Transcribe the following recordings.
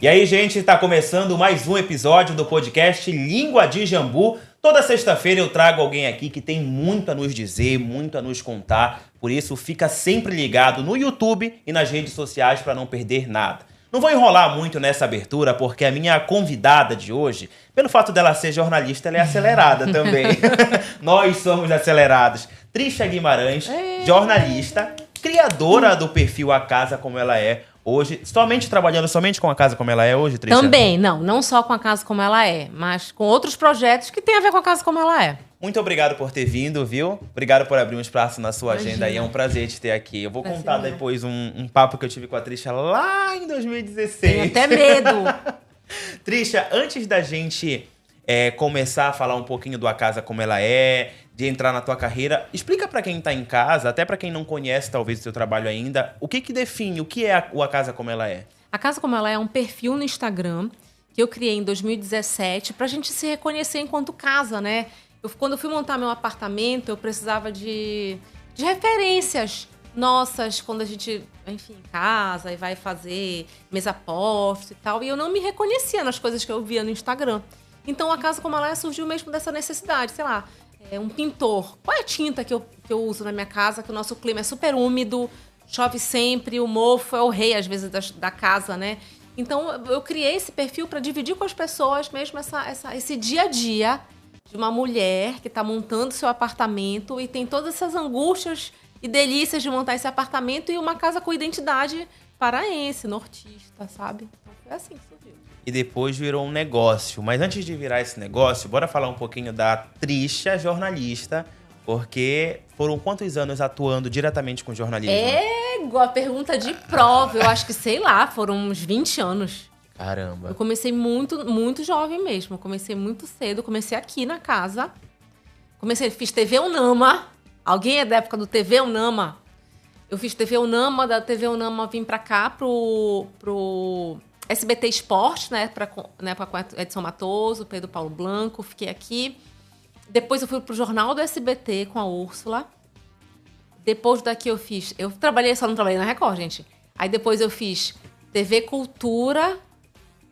E aí, gente, tá começando mais um episódio do podcast Língua de Jambu. Toda sexta-feira eu trago alguém aqui que tem muito a nos dizer, muito a nos contar. Por isso, fica sempre ligado no YouTube e nas redes sociais para não perder nada. Não vou enrolar muito nessa abertura, porque a minha convidada de hoje, pelo fato dela ser jornalista, ela é acelerada também. Nós somos acelerados. Trisha Guimarães, jornalista, criadora do perfil A Casa Como Ela É. Hoje, trabalhando somente com A Casa Como Ela É hoje, Trisha? Também, não só com A Casa Como Ela É, mas com outros projetos que tem a ver com A Casa Como Ela É. Muito obrigado por ter vindo, viu? Obrigado por abrir um espaço na sua agenda aí, é um prazer te ter aqui. Eu vou contar depois um papo que eu tive com a Trisha lá em 2016. Tenho até medo. Trisha, antes da gente começar a falar um pouquinho do A Casa Como Ela É, de entrar na tua carreira, explica pra quem tá em casa, até pra quem não conhece talvez o seu trabalho ainda, o que define, o que é o A Casa Como Ela É? A Casa Como Ela É um perfil no Instagram que eu criei em 2017 pra gente se reconhecer enquanto casa, né? Quando eu fui montar meu apartamento, eu precisava de referências nossas, quando a gente, enfim, casa e vai fazer mesa posta e tal, e eu não me reconhecia nas coisas que eu via no Instagram. Então, A Casa Como Ela É surgiu mesmo dessa necessidade, sei lá, um pintor. Qual é a tinta que eu uso na minha casa? Que o nosso clima é super úmido, chove sempre, o mofo é o rei, às vezes, da casa, né? Então, eu criei esse perfil para dividir com as pessoas mesmo esse dia a dia de uma mulher que está montando seu apartamento e tem todas essas angústias e delícias de montar esse apartamento e uma casa com identidade paraense, nortista, sabe? Então, foi assim que surgiu. E depois virou um negócio. Mas antes de virar esse negócio, bora falar um pouquinho da Trisha, jornalista, porque foram quantos anos atuando diretamente com jornalismo? Igual a pergunta de prova. Eu acho que, sei lá, foram uns 20 anos. Caramba. Eu comecei muito, muito jovem mesmo. Eu comecei muito cedo. Comecei aqui na casa. Fiz TV Unama. Alguém é da época do TV Unama? Eu fiz TV Unama. Da TV Unama vim pra cá, pro SBT Esporte, né? Na época com Edson Matoso, Pedro Paulo Blanco. Fiquei aqui. Depois eu fui pro Jornal do SBT com a Úrsula. Depois daqui eu fiz... Eu só não trabalhei na Record, gente. Aí depois eu fiz TV Cultura,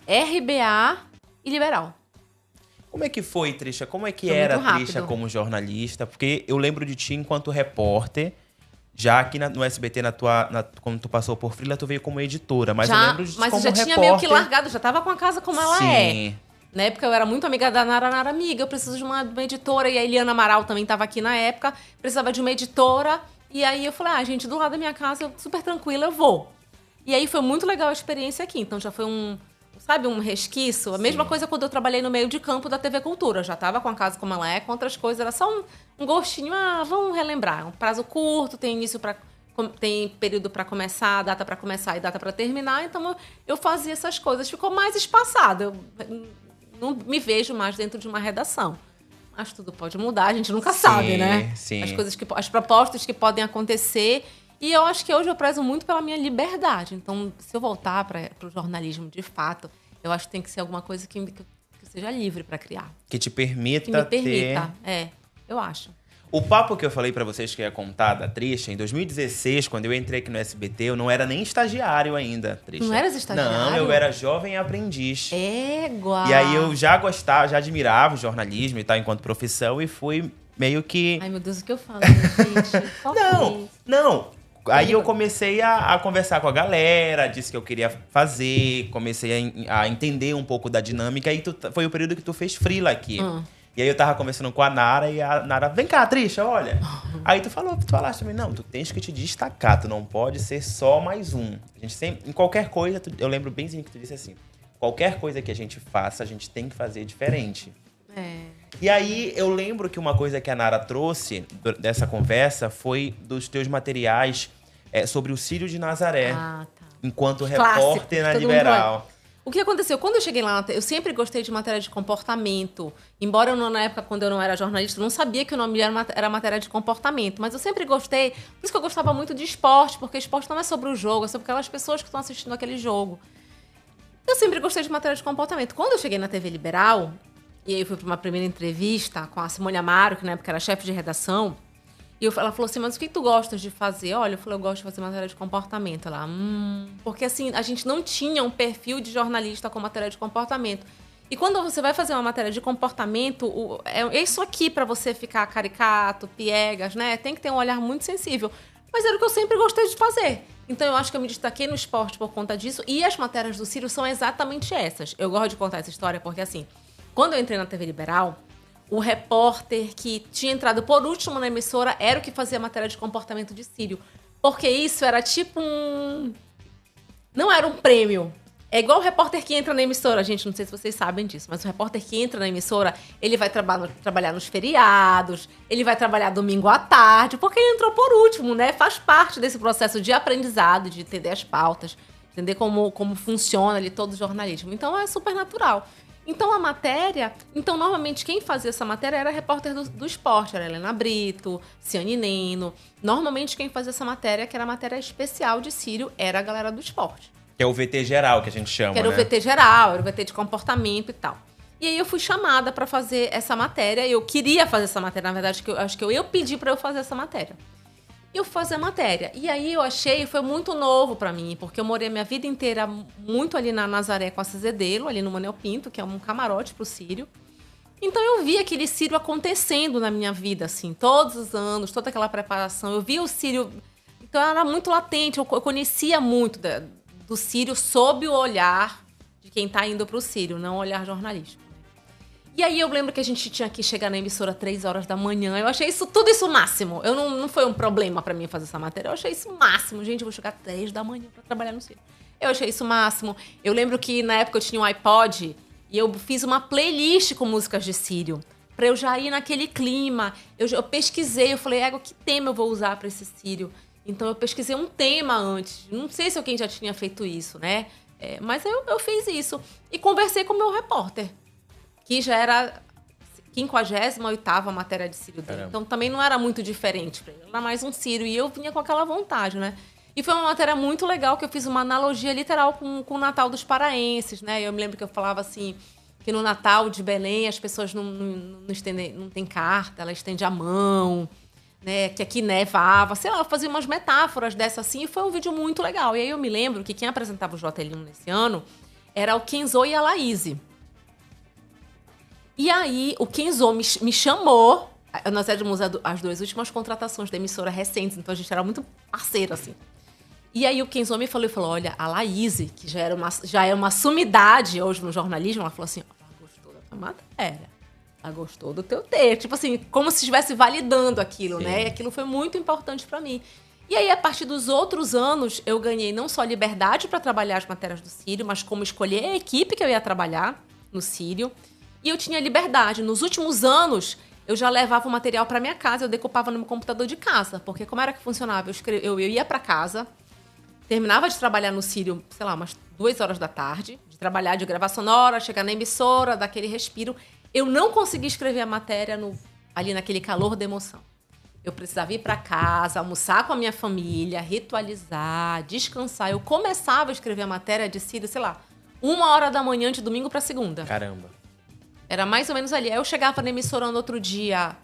RBA e Liberal. Como é que foi, Trisha? Como é que era a Trisha como jornalista? Porque eu lembro de ti enquanto repórter, já aqui no SBT, quando tu passou por freela, tu veio como editora. Mas eu lembro de como repórter. Mas eu já tinha meio que largado, já tava com A Casa Como Ela Sim. É. Na época eu era muito amiga da Nara amiga, eu preciso de uma editora. E a Eliana Amaral também estava aqui na época, precisava de uma editora. E aí eu falei, gente, do lado da minha casa, super tranquila, eu vou. E aí foi muito legal a experiência aqui. Então já foi um resquício. A mesma coisa quando eu trabalhei no meio de campo da TV Cultura. Eu já estava com A Casa Como Ela É, com outras coisas. Era só um gostinho, vamos relembrar. Um prazo curto, tem período para começar, data para começar e data para terminar. Então eu fazia essas coisas. Ficou mais espaçado. Eu não me vejo mais dentro de uma redação. Mas tudo pode mudar, a gente nunca sabe, né? Sim. As propostas que podem acontecer. E eu acho que hoje eu prezo muito pela minha liberdade. Então, se eu voltar para o jornalismo de fato, eu acho que tem que ser alguma coisa que seja livre para criar. Que te permita Que me permita, eu acho. O papo que eu falei pra vocês que ia contar da Trisha, em 2016, quando eu entrei aqui no SBT, eu não era nem estagiário ainda, Trisha. Não eras estagiário? Não, eu era jovem aprendiz. Igual. E aí eu já gostava, já admirava o jornalismo e tal, enquanto profissão, e fui meio que... Ai, meu Deus, o que eu falo, gente? Não. Aí eu comecei a conversar com a galera, disse que eu queria fazer, comecei a entender um pouco da dinâmica, e foi o período que tu fez freela aqui. E aí eu tava conversando com a Nara, e a Nara, vem cá, Trisha, olha. Aí tu falaste também, não, tu tens que te destacar, tu não pode ser só mais um. A gente sempre, em qualquer coisa, eu lembro bemzinho que tu disse assim, qualquer coisa que a gente faça, a gente tem que fazer diferente. E aí eu lembro que uma coisa que a Nara trouxe dessa conversa foi dos teus materiais sobre o Círio de Nazaré, enquanto repórter na Liberal. O que aconteceu? Quando eu cheguei lá, eu sempre gostei de matéria de comportamento. Embora na época, quando eu não era jornalista, eu não sabia que o nome era matéria de comportamento. Mas eu sempre gostei. Por isso que eu gostava muito de esporte, porque esporte não é sobre o jogo, é sobre aquelas pessoas que estão assistindo aquele jogo. Eu sempre gostei de matéria de comportamento. Quando eu cheguei na TV Liberal, e aí eu fui para uma primeira entrevista com a Simone Amaro, que na época era chefe de redação, E ela falou assim, mas o que tu gostas de fazer? Olha, eu falei, eu gosto de fazer matéria de comportamento. Ela, porque assim, a gente não tinha um perfil de jornalista com matéria de comportamento. E quando você vai fazer uma matéria de comportamento, é isso aqui pra você ficar caricato, piegas, né? Tem que ter um olhar muito sensível. Mas era o que eu sempre gostei de fazer. Então eu acho que eu me destaquei no esporte por conta disso. E as matérias do Círio são exatamente essas. Eu gosto de contar essa história porque, assim, quando eu entrei na TV Liberal, o repórter que tinha entrado por último na emissora era o que fazia a matéria de comportamento de Círio. Porque isso era tipo não era um prêmio. É igual o repórter que entra na emissora. Gente, não sei se vocês sabem disso, mas o repórter que entra na emissora, ele vai trabalhar nos feriados, ele vai trabalhar domingo à tarde, porque ele entrou por último, né? Faz parte desse processo de aprendizado, de entender as pautas, entender como funciona ali todo o jornalismo. Então, é super natural. Então, a matéria... Então, normalmente, quem fazia essa matéria era a repórter do esporte. Era Helena Brito, Ciane Neno. Normalmente, quem fazia essa matéria, que era a matéria especial de Círio, era a galera do esporte. Que é o VT geral, que a gente chama, que era, né? O VT geral, era o VT de comportamento e tal. E aí, eu fui chamada para fazer essa matéria. Eu queria fazer essa matéria, na verdade, acho que eu pedi para eu fazer essa matéria. E eu fui fazer a matéria. E aí, eu achei, foi muito novo para mim, porque eu morei a minha vida inteira muito ali na Nazaré com a Cezedelo, ali no Manuel Pinto, que é um camarote pro Círio. Então, eu vi aquele Círio acontecendo na minha vida, assim, todos os anos, toda aquela preparação. Eu via o Círio... Então, era muito latente, eu conhecia muito do Círio sob o olhar de quem tá indo pro Círio, não o olhar jornalístico. E aí eu lembro que a gente tinha que chegar na emissora 3 horas da manhã. Eu achei tudo isso máximo. Não foi um problema pra mim fazer essa matéria. Eu achei isso máximo. Gente, eu vou chegar 3 da manhã pra trabalhar no Círio. Eu achei isso máximo. Eu lembro que na época eu tinha um iPod e eu fiz uma playlist com músicas de Círio. Pra eu já ir naquele clima. Eu pesquisei, eu falei, que tema eu vou usar pra esse Círio? Então, eu pesquisei um tema antes. Não sei se alguém já tinha feito isso, né? Mas eu fiz isso. E conversei com o meu repórter, que já era 58ª matéria de Círio dele. Então, também não era muito diferente pra ele. Era mais um Círio. E eu vinha com aquela vontade, né? E foi uma matéria muito legal, que eu fiz uma analogia literal com o Natal dos paraenses, né? Eu me lembro que eu falava assim, que no Natal de Belém as pessoas não têm carta, elas estendem a mão... Né, que aqui nevava, sei lá, eu fazia umas metáforas dessa assim, e foi um vídeo muito legal. E aí eu me lembro que quem apresentava o JL1 nesse ano era o Kenzo e a Laís. E aí o Kenzo me chamou, nós éramos as 2 últimas contratações da emissora recentes, então a gente era muito parceiro, assim. E aí o Kenzo me falou, olha, a Laís, que já é uma sumidade hoje no jornalismo, ela falou assim, gostou da tua matéria. Ela gostou do teu texto. Tipo assim, como se estivesse validando aquilo, né? E aquilo foi muito importante pra mim. E aí, a partir dos outros anos, eu ganhei não só liberdade para trabalhar as matérias do Círio, mas como escolher a equipe que eu ia trabalhar no Círio. E eu tinha liberdade. Nos últimos anos, eu já levava o material para minha casa, eu decupava no meu computador de casa. Porque como era que funcionava? Eu ia para casa, terminava de trabalhar no Círio, sei lá, umas 2 horas da tarde, de trabalhar de gravar sonora, chegar na emissora, dar aquele respiro. Eu não conseguia escrever a matéria ali naquele calor da emoção. Eu precisava ir para casa, almoçar com a minha família, ritualizar, descansar. Eu começava a escrever a matéria de Círio, sei lá, 1 hora da manhã de domingo para segunda. Caramba. Era mais ou menos ali. Aí eu chegava na emissora no outro dia,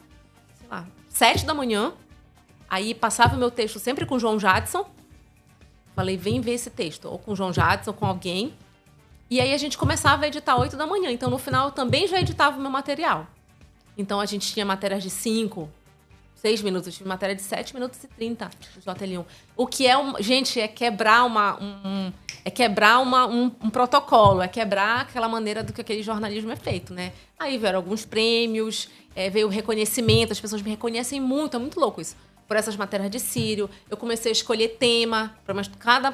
sei lá, 7 da manhã. Aí passava o meu texto sempre com o João Jadson. Falei, vem ver esse texto. Ou com o João Jadson, ou com alguém. E aí a gente começava a editar 8 da manhã. Então, no final, eu também já editava o meu material. Então, a gente tinha matérias de 5, 6 minutos. Eu tive matéria de 7 minutos e 30 do JL1. O que é, gente, é quebrar um protocolo. É quebrar aquela maneira do que aquele jornalismo é feito, né? Aí vieram alguns prêmios, veio o reconhecimento. As pessoas me reconhecem muito. É muito louco isso. Por essas matérias de Círio. Eu comecei a escolher tema.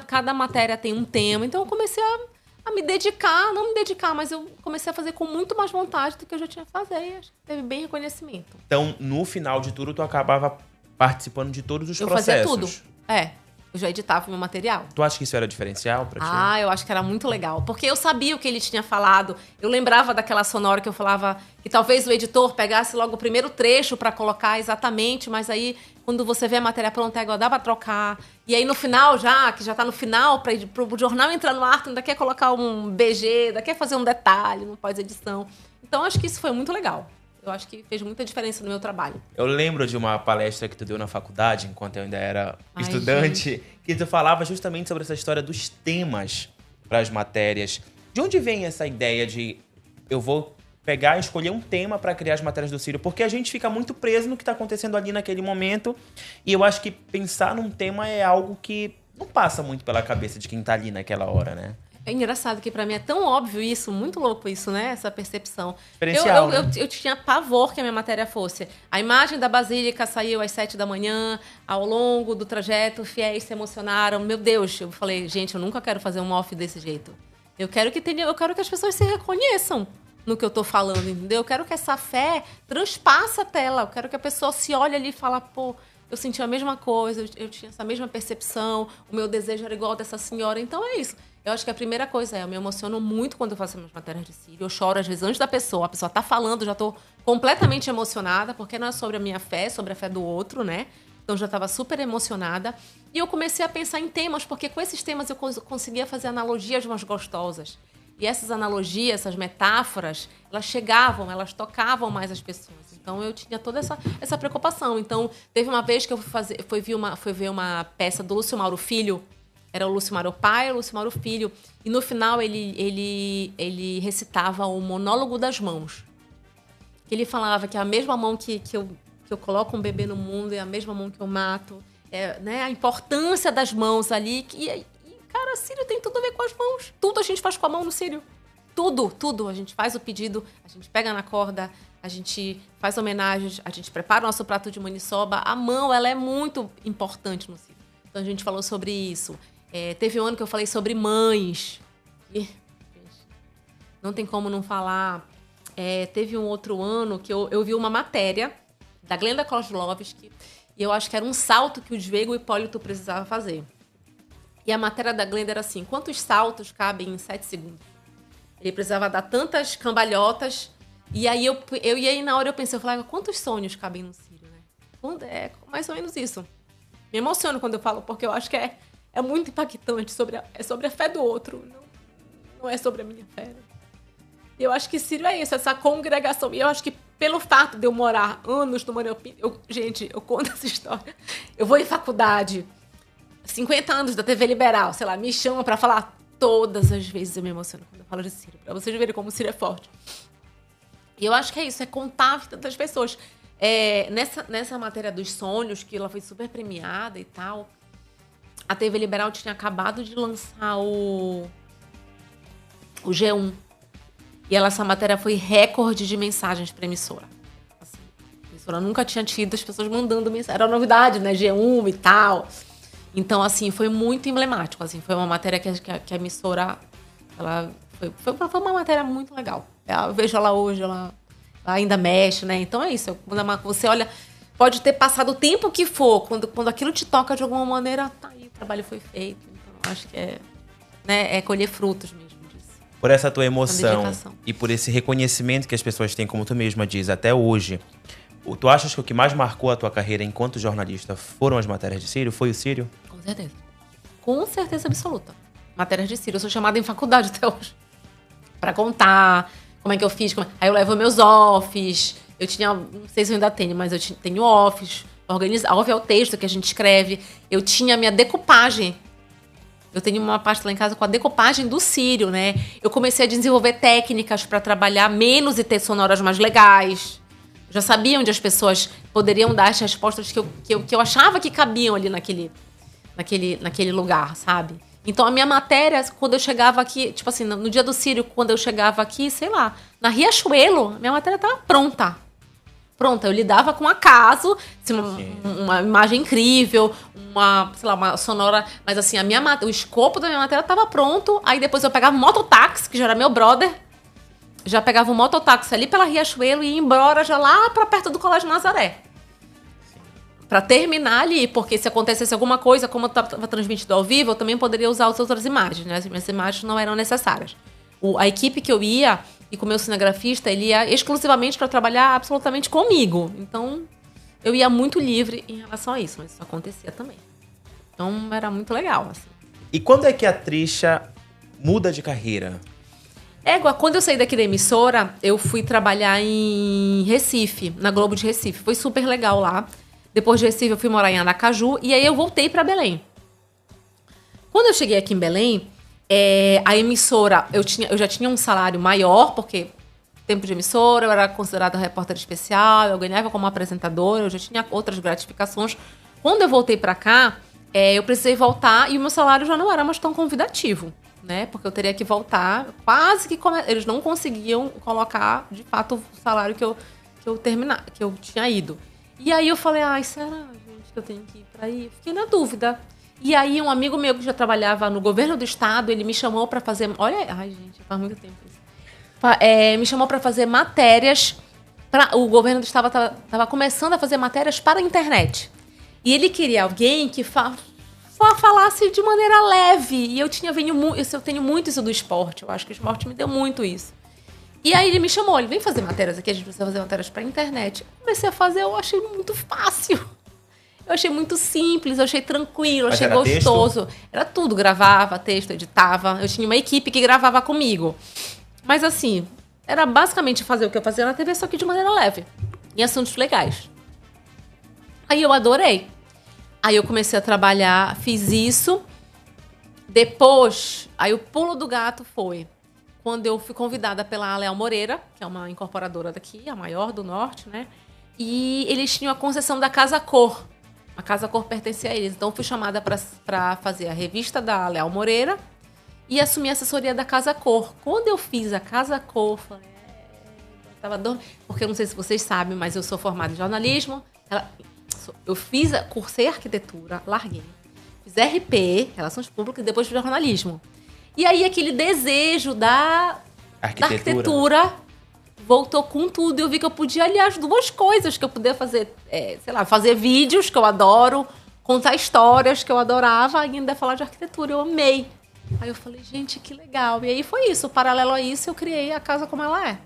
Cada matéria tem um tema. Então, eu comecei a me dedicar, não me dedicar, mas eu comecei a fazer com muito mais vontade do que eu já tinha feito. E acho que teve bem reconhecimento. Então, no final de tudo, tu acabava participando de todos os processos. Eu fazia tudo. Eu já editava o meu material. Tu acha que isso era diferencial pra ti? Eu acho que era muito legal. Porque eu sabia o que ele tinha falado. Eu lembrava daquela sonora que eu falava que talvez o editor pegasse logo o primeiro trecho pra colocar exatamente, mas aí, quando você vê a matéria pronta, dá pra trocar. E aí, no final, que já tá no final, pro jornal entrar no ar, tu ainda quer colocar um BG, ainda quer fazer um detalhe no pós-edição. Então, acho que isso foi muito legal. eu acho que fez muita diferença no meu trabalho. Eu lembro de uma palestra que tu deu na faculdade, enquanto eu ainda era estudante, gente. que tu falava justamente sobre essa história dos temas para as matérias. De onde vem essa ideia de eu vou pegar e escolher um tema para criar as matérias do Círio? Porque a gente fica muito preso no que está acontecendo ali naquele momento. E eu acho que pensar num tema é algo que não passa muito pela cabeça de quem tá ali naquela hora, né? É engraçado que pra mim é tão óbvio isso, muito louco isso, né? Essa percepção. Diferencial, Eu tinha pavor que a minha matéria fosse. A imagem da Basílica saiu às 7 da manhã, ao longo do trajeto, fiéis se emocionaram. Meu Deus, eu falei, gente, eu nunca quero fazer um off desse jeito. Eu quero que as pessoas se reconheçam no que eu tô falando, entendeu? Eu quero que essa fé transpasse a tela. Eu quero que a pessoa se olhe ali e fale, pô, eu senti a mesma coisa, eu tinha essa mesma percepção, o meu desejo era igual dessa senhora. Então é isso. Eu acho que a primeira coisa eu me emociono muito quando eu faço minhas matérias de Círio. Eu choro, às vezes, antes da pessoa. A pessoa tá falando, já tô completamente emocionada, porque não é sobre a minha fé, é sobre a fé do outro, né? Então, já estava super emocionada. E eu comecei a pensar em temas, porque com esses temas eu conseguia fazer analogias mais gostosas. E essas analogias, essas metáforas, elas chegavam, elas tocavam mais as pessoas. Então, eu tinha toda essa preocupação. Então, teve uma vez que eu fui ver uma peça do Lúcio Mauro Filho. Era o Lúcio Mauro pai e o Lúcio Mauro filho. E no final ele recitava o monólogo das mãos. Ele falava que a mesma mão que eu coloco um bebê no mundo é a mesma mão que eu mato. Né? A importância das mãos ali. E, cara, Círio tem tudo a ver com as mãos. Tudo a gente faz com a mão no Círio. Tudo. A gente faz o pedido, a gente pega na corda, a gente faz homenagens, a gente prepara o nosso prato de maniçoba. A mão, ela é muito importante no Círio. Então a gente falou sobre isso. Teve um ano que eu falei sobre mães. E, não tem como não falar. Teve um outro ano que eu vi uma matéria da Glenda Kozlovski e eu acho que era um salto que o Diego Hipólito precisava fazer. E a matéria da Glenda era assim, quantos saltos cabem em 7 segundos? Ele precisava dar tantas cambalhotas. E aí e aí na hora eu pensei, eu falava, quantos sonhos cabem no Círio, né? É mais ou menos isso. Me emociono quando eu falo, porque eu acho que é muito impactante. É sobre a fé do outro, não é sobre a minha fé. Né? Eu acho que Círio é isso, essa congregação. E eu acho que pelo fato de eu morar anos no Manuel Pinto... Gente, eu conto essa história. Eu vou em faculdade, 50 anos da TV Liberal, sei lá, me chamam pra falar. Todas as vezes eu me emociono quando eu falo de Círio. Pra vocês verem como o Círio é forte. E eu acho que é isso, é contar a vida das pessoas. Nessa matéria dos sonhos, que ela foi super premiada e tal, a TV Liberal tinha acabado de lançar o G1. E essa matéria foi recorde de mensagens pra emissora. Assim, a emissora nunca tinha tido as pessoas mandando mensagem. Era novidade, né? G1 e tal. Então, assim, foi muito emblemático. Assim, foi uma matéria que a emissora... Foi uma matéria muito legal. Eu vejo ela hoje, ela ainda mexe, né? Então é isso. Quando você olha, pode ter passado o tempo que for, quando aquilo te toca de alguma maneira, tá aí, o trabalho foi feito. Então acho que é colher frutos mesmo disso. Por essa tua emoção e por esse reconhecimento que as pessoas têm, como tu mesma diz, até hoje, tu achas que o que mais marcou a tua carreira enquanto jornalista foram as matérias de Círio? Foi o Círio? Com certeza. Com certeza absoluta. Matérias de Círio. Eu sou chamada em faculdade até hoje. Pra contar como é que eu fiz. Aí eu levo meus offs. Eu tinha, não sei se eu ainda tenho, mas eu tenho offs. Off é o texto que a gente escreve. Eu tinha a minha decupagem. Eu tenho uma pasta lá em casa com a decupagem do Círio, né? Eu comecei a desenvolver técnicas pra trabalhar menos e ter sonoras mais legais. Eu já sabia onde as pessoas poderiam dar as respostas que eu achava que cabiam ali naquele lugar, sabe? Então, a minha matéria, quando eu chegava aqui, tipo assim, no dia do Círio, quando eu chegava aqui, sei lá, na Riachuelo, minha matéria estava pronta. Pronta, eu lidava com acaso, assim, uma imagem incrível, uma sonora, mas assim, o escopo da minha matéria estava pronto, aí depois eu pegava um mototáxi, que já era meu brother, já pegava um mototáxi ali pela Riachuelo e ia embora já lá pra perto do Colégio Nazaré. Pra terminar ali, porque se acontecesse alguma coisa, como eu tava transmitido ao vivo, eu também poderia usar as outras imagens, né? As minhas imagens não eram necessárias. A equipe que eu ia, e com o meu cinegrafista, ele ia exclusivamente para trabalhar absolutamente comigo. Então, eu ia muito livre em relação a isso, mas isso acontecia também. Então, era muito legal, assim. E quando é que a Trisha muda de carreira? Quando eu saí daqui da emissora, eu fui trabalhar em Recife, na Globo de Recife. Foi super legal lá. Depois de Recife, eu fui morar em Aracaju. E aí eu voltei pra Belém. Quando eu cheguei aqui em Belém, a emissora, eu já tinha um salário maior, porque tempo de emissora, eu era considerada repórter especial, eu ganhava como apresentadora, eu já tinha outras gratificações. Quando eu voltei pra cá, eu precisei voltar e o meu salário já não era mais tão convidativo, né? Porque eu teria que voltar, quase que eles não conseguiam colocar, de fato, o salário que eu tinha ido. E aí eu falei, será, gente, que eu tenho que ir pra aí? Fiquei na dúvida. E aí um amigo meu que já trabalhava no governo do estado, ele me chamou pra fazer... gente, faz muito tempo isso. Me chamou pra fazer matérias. O governo do estado estava começando a fazer matérias para a internet. E ele queria alguém que falasse de maneira leve. E eu tenho muito isso do esporte. Eu acho que o esporte me deu muito isso. E aí ele me chamou, ele vem fazer matérias aqui, a gente precisa fazer matérias pra internet. Eu comecei a fazer, eu achei muito fácil. Eu achei muito simples, eu achei tranquilo, eu achei gostoso. Texto? Era tudo, gravava texto, editava. Eu tinha uma equipe que gravava comigo. Mas assim, era basicamente fazer o que eu fazia na TV, só que de maneira leve. Em assuntos legais. Aí eu adorei. Aí eu comecei a trabalhar, fiz isso. Depois, aí o pulo do gato foi quando eu fui convidada pela Léo Moreira, que é uma incorporadora daqui, a maior do norte, né? E eles tinham a concessão da Casa Cor. A Casa Cor pertencia a eles. Então, eu fui chamada para fazer a revista da Léo Moreira e assumir a assessoria da Casa Cor. Quando eu fiz a Casa Cor, falei... Porque eu não sei se vocês sabem, mas eu sou formada em jornalismo. Eu cursei arquitetura, larguei. Fiz RP, Relações Públicas, e depois fiz jornalismo. E aí aquele desejo da arquitetura voltou com tudo. E eu vi que eu podia aliar as duas coisas. Que eu podia fazer, fazer vídeos, que eu adoro. Contar histórias, que eu adorava. E ainda falar de arquitetura, eu amei. Aí eu falei, gente, que legal. E aí foi isso. Paralelo a isso, eu criei a casa como ela é.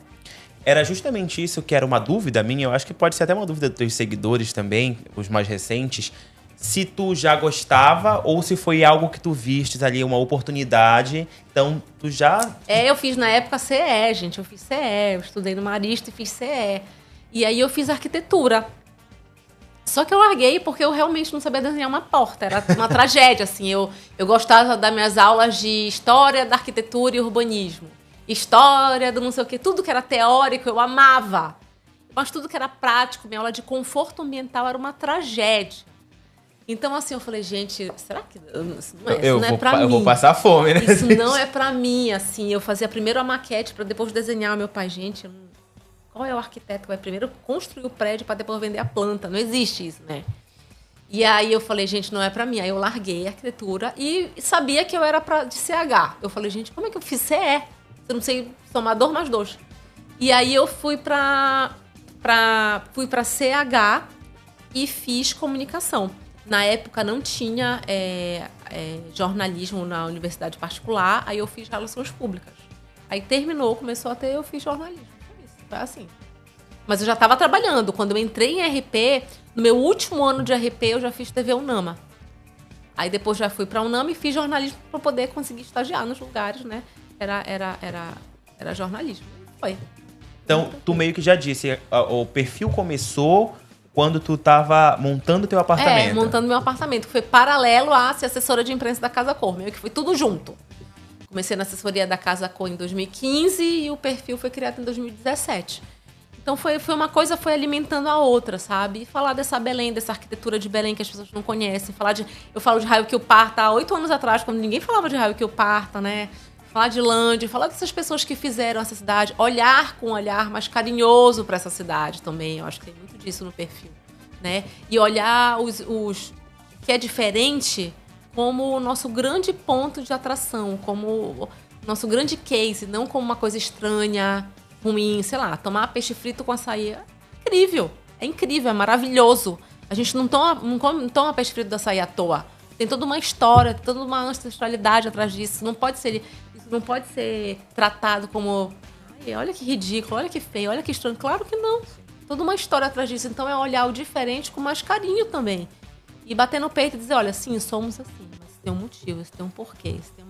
Era justamente isso que era uma dúvida minha. Eu acho que pode ser até uma dúvida dos teus seguidores também, os mais recentes. Se tu já gostava ou se foi algo que tu vistes ali, uma oportunidade. Então, tu já... eu fiz na época CE, gente. Eu fiz CE. Eu estudei no Marista e fiz CE. E aí eu fiz arquitetura. Só que eu larguei porque eu realmente não sabia desenhar uma porta. Era uma tragédia, assim. Eu gostava das minhas aulas de história da arquitetura e urbanismo. História do não sei o quê. Tudo que era teórico eu amava. Mas tudo que era prático, minha aula de conforto ambiental era uma tragédia. Então, assim, eu falei, gente, será que isso não é pra mim? Eu vou passar fome, né? Isso não é pra mim, assim. Eu fazia primeiro a maquete pra depois desenhar o meu pai. Gente, qual é o arquiteto que vai primeiro construir o prédio pra depois vender a planta? Não existe isso, né? E aí eu falei, gente, não é pra mim. Aí eu larguei a arquitetura e sabia que eu era de CH. Eu falei, gente, como é que eu fiz CE? Eu não sei somar 2 mais 2. E aí eu fui pra CH e fiz comunicação. Na época não tinha jornalismo na universidade particular, aí eu fiz relações públicas. Aí terminou, começou a ter, eu fiz jornalismo. Foi isso, foi assim. Mas eu já estava trabalhando. Quando eu entrei em RP, no meu último ano de RP, eu já fiz TV Unama. Aí depois já fui para a Unama e fiz jornalismo para poder conseguir estagiar nos lugares, né? Era jornalismo. Foi. Então, tu meio que já disse, o perfil começou quando tu tava montando teu apartamento. Montando meu apartamento. Foi paralelo a ser assessora de imprensa da Casa Cor. Meio que foi tudo junto. Comecei na assessoria da Casa Cor em 2015 e o perfil foi criado em 2017. Então, foi uma coisa foi alimentando a outra, sabe? E falar dessa Belém, dessa arquitetura de Belém que as pessoas não conhecem. Eu falo de Raio que o Parta há 8 anos atrás, quando ninguém falava de Raio que o Parta, né? Falar de Lândia, falar dessas pessoas que fizeram essa cidade, olhar com um olhar mais carinhoso para essa cidade também. Eu acho que tem muito disso no perfil, né? E olhar os que é diferente como o nosso grande ponto de atração, como o nosso grande case, não como uma coisa estranha, ruim, sei lá, tomar peixe frito com açaí. É incrível, é maravilhoso. A gente não toma peixe frito do açaí à toa. Tem toda uma história, toda uma ancestralidade atrás disso. Isso não pode ser tratado como olha que ridículo, olha que feio, olha que estranho. Claro que não. Toda uma história atrás disso. Então é olhar o diferente com mais carinho também. E bater no peito e dizer, olha, sim, somos assim. Mas isso tem um motivo, isso tem um porquê, isso tem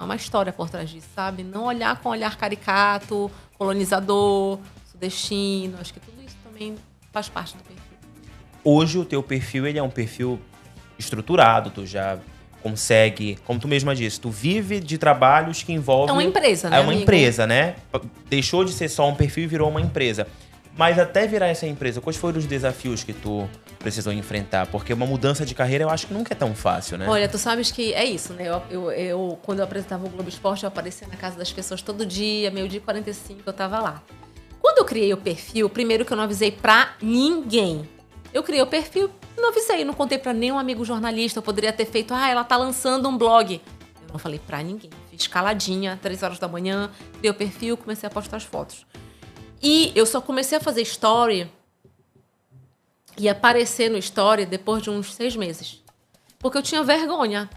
uma história por trás disso, sabe? Não olhar com olhar caricato, colonizador, sudestino. Acho que tudo isso também faz parte do perfil. Hoje o teu perfil, ele é um perfil estruturado, tu já consegue, como tu mesma disse, tu vive de trabalhos que envolvem... É uma empresa, né, É uma amigo? empresa, né? Deixou de ser só um perfil e virou uma empresa. Mas até virar essa empresa, quais foram os desafios que tu precisou enfrentar? Porque uma mudança de carreira eu acho que nunca é tão fácil, né? Olha, tu sabes que é isso, né? Quando eu apresentava o Globo Esporte, eu aparecia na casa das pessoas todo dia, 12h45, eu tava lá. Quando eu criei o perfil, primeiro que eu não avisei pra ninguém. Eu criei o perfil, não avisei, não contei pra nenhum amigo jornalista. Eu poderia ter feito, ela tá lançando um blog. Eu não falei pra ninguém. Fiz caladinha, 3 horas da manhã, criei o perfil, comecei a postar as fotos. E eu só comecei a fazer story e aparecer no story depois de uns 6 meses. Porque eu tinha vergonha.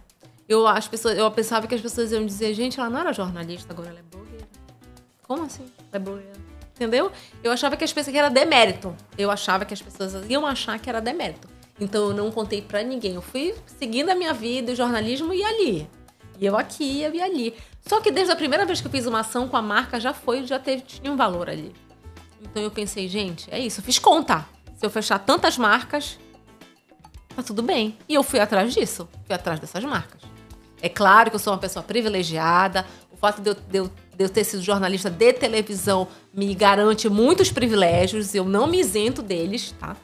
Eu pensava que as pessoas iam dizer, gente, ela não era jornalista, agora ela é blogueira. Como assim? Ela é blogueira. Entendeu? Eu achava que as pessoas que era demérito. Eu achava que as pessoas iam achar que era demérito. Então eu não contei pra ninguém. Eu fui seguindo a minha vida, o jornalismo ia ali. E eu aqui, eu ia ali. Só que desde a primeira vez que eu fiz uma ação com a marca, tinha um valor ali. Então eu pensei, gente, é isso, eu fiz conta. Se eu fechar tantas marcas, tá tudo bem. E eu fui atrás disso, fui atrás dessas marcas. É claro que eu sou uma pessoa privilegiada, o fato de eu ter sido jornalista de televisão me garante muitos privilégios, eu não me isento deles, tá?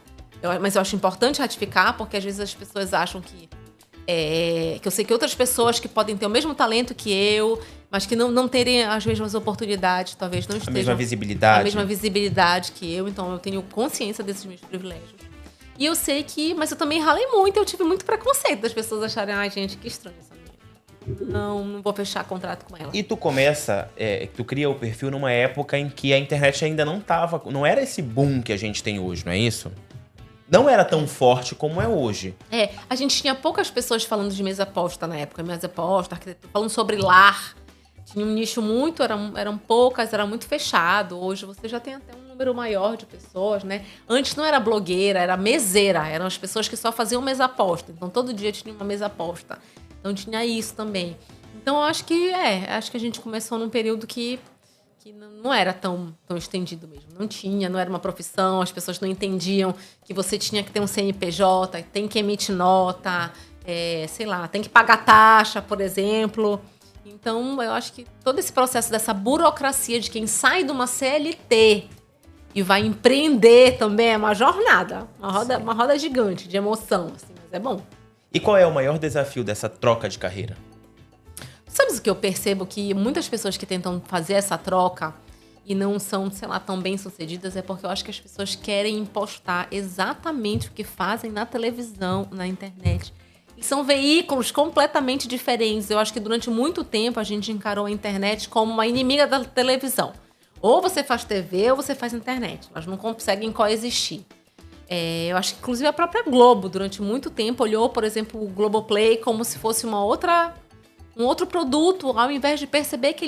Mas eu acho importante ratificar, porque às vezes as pessoas acham que eu sei que outras pessoas que podem ter o mesmo talento que eu, mas que não terem as mesmas oportunidades, talvez não estejam... A mesma visibilidade. A mesma visibilidade que eu, então eu tenho consciência desses meus privilégios. E eu sei mas eu também ralei muito, eu tive muito preconceito das pessoas acharem, gente, que estranho essa menina. Não vou fechar contrato com ela. E tu tu cria o perfil numa época em que a internet ainda não era esse boom que a gente tem hoje, não é isso? Não era tão forte como é hoje. A gente tinha poucas pessoas falando de mesa posta na época. Mesa posta, arquitetura, falando sobre lar. Tinha um nicho eram poucas, era muito fechado. Hoje você já tem até um número maior de pessoas, né? Antes não era blogueira, era meseira. Eram as pessoas que só faziam mesa posta. Então todo dia tinha uma mesa posta. Então tinha isso também. Então eu acho que a gente começou num período que não era tão estendido mesmo. Não era uma profissão, as pessoas não entendiam que você tinha que ter um CNPJ, tem que emitir nota, tem que pagar taxa, por exemplo. Então, eu acho que todo esse processo dessa burocracia de quem sai de uma CLT e vai empreender também é uma jornada, uma roda gigante de emoção, assim, mas é bom. E qual é o maior desafio dessa troca de carreira? Sabes o que eu percebo? Que muitas pessoas que tentam fazer essa troca e não são, tão bem-sucedidas é porque eu acho que as pessoas querem impostar exatamente o que fazem na televisão, na internet. E são veículos completamente diferentes. Eu acho que durante muito tempo a gente encarou a internet como uma inimiga da televisão. Ou você faz TV ou você faz internet. Elas não conseguem coexistir. Eu acho que, inclusive, a própria Globo, durante muito tempo, olhou, por exemplo, o Globoplay como se fosse um outro produto, ao invés de perceber que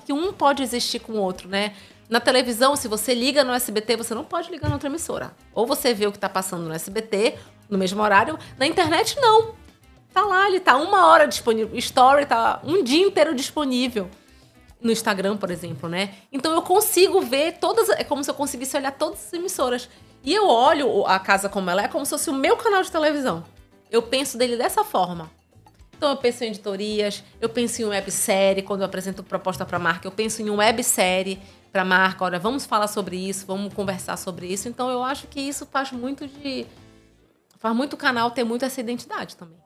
que um pode existir com o outro, né? Na televisão, se você liga no SBT, você não pode ligar na outra emissora. Ou você vê o que está passando no SBT, no mesmo horário. Na internet, não. Tá lá, ele tá 1 hora disponível. Story tá um dia inteiro disponível. No Instagram, por exemplo, né? Então eu consigo ver é como se eu conseguisse olhar todas as emissoras. E eu olho a Casa Como Ela é como se fosse o meu canal de televisão. Eu penso dele dessa forma. Então eu penso em editorias, eu penso em websérie, quando eu apresento proposta para a marca, eu penso em uma websérie para a marca, olha, vamos falar sobre isso, vamos conversar sobre isso. Então eu acho que isso faz muito o canal ter muito essa identidade também.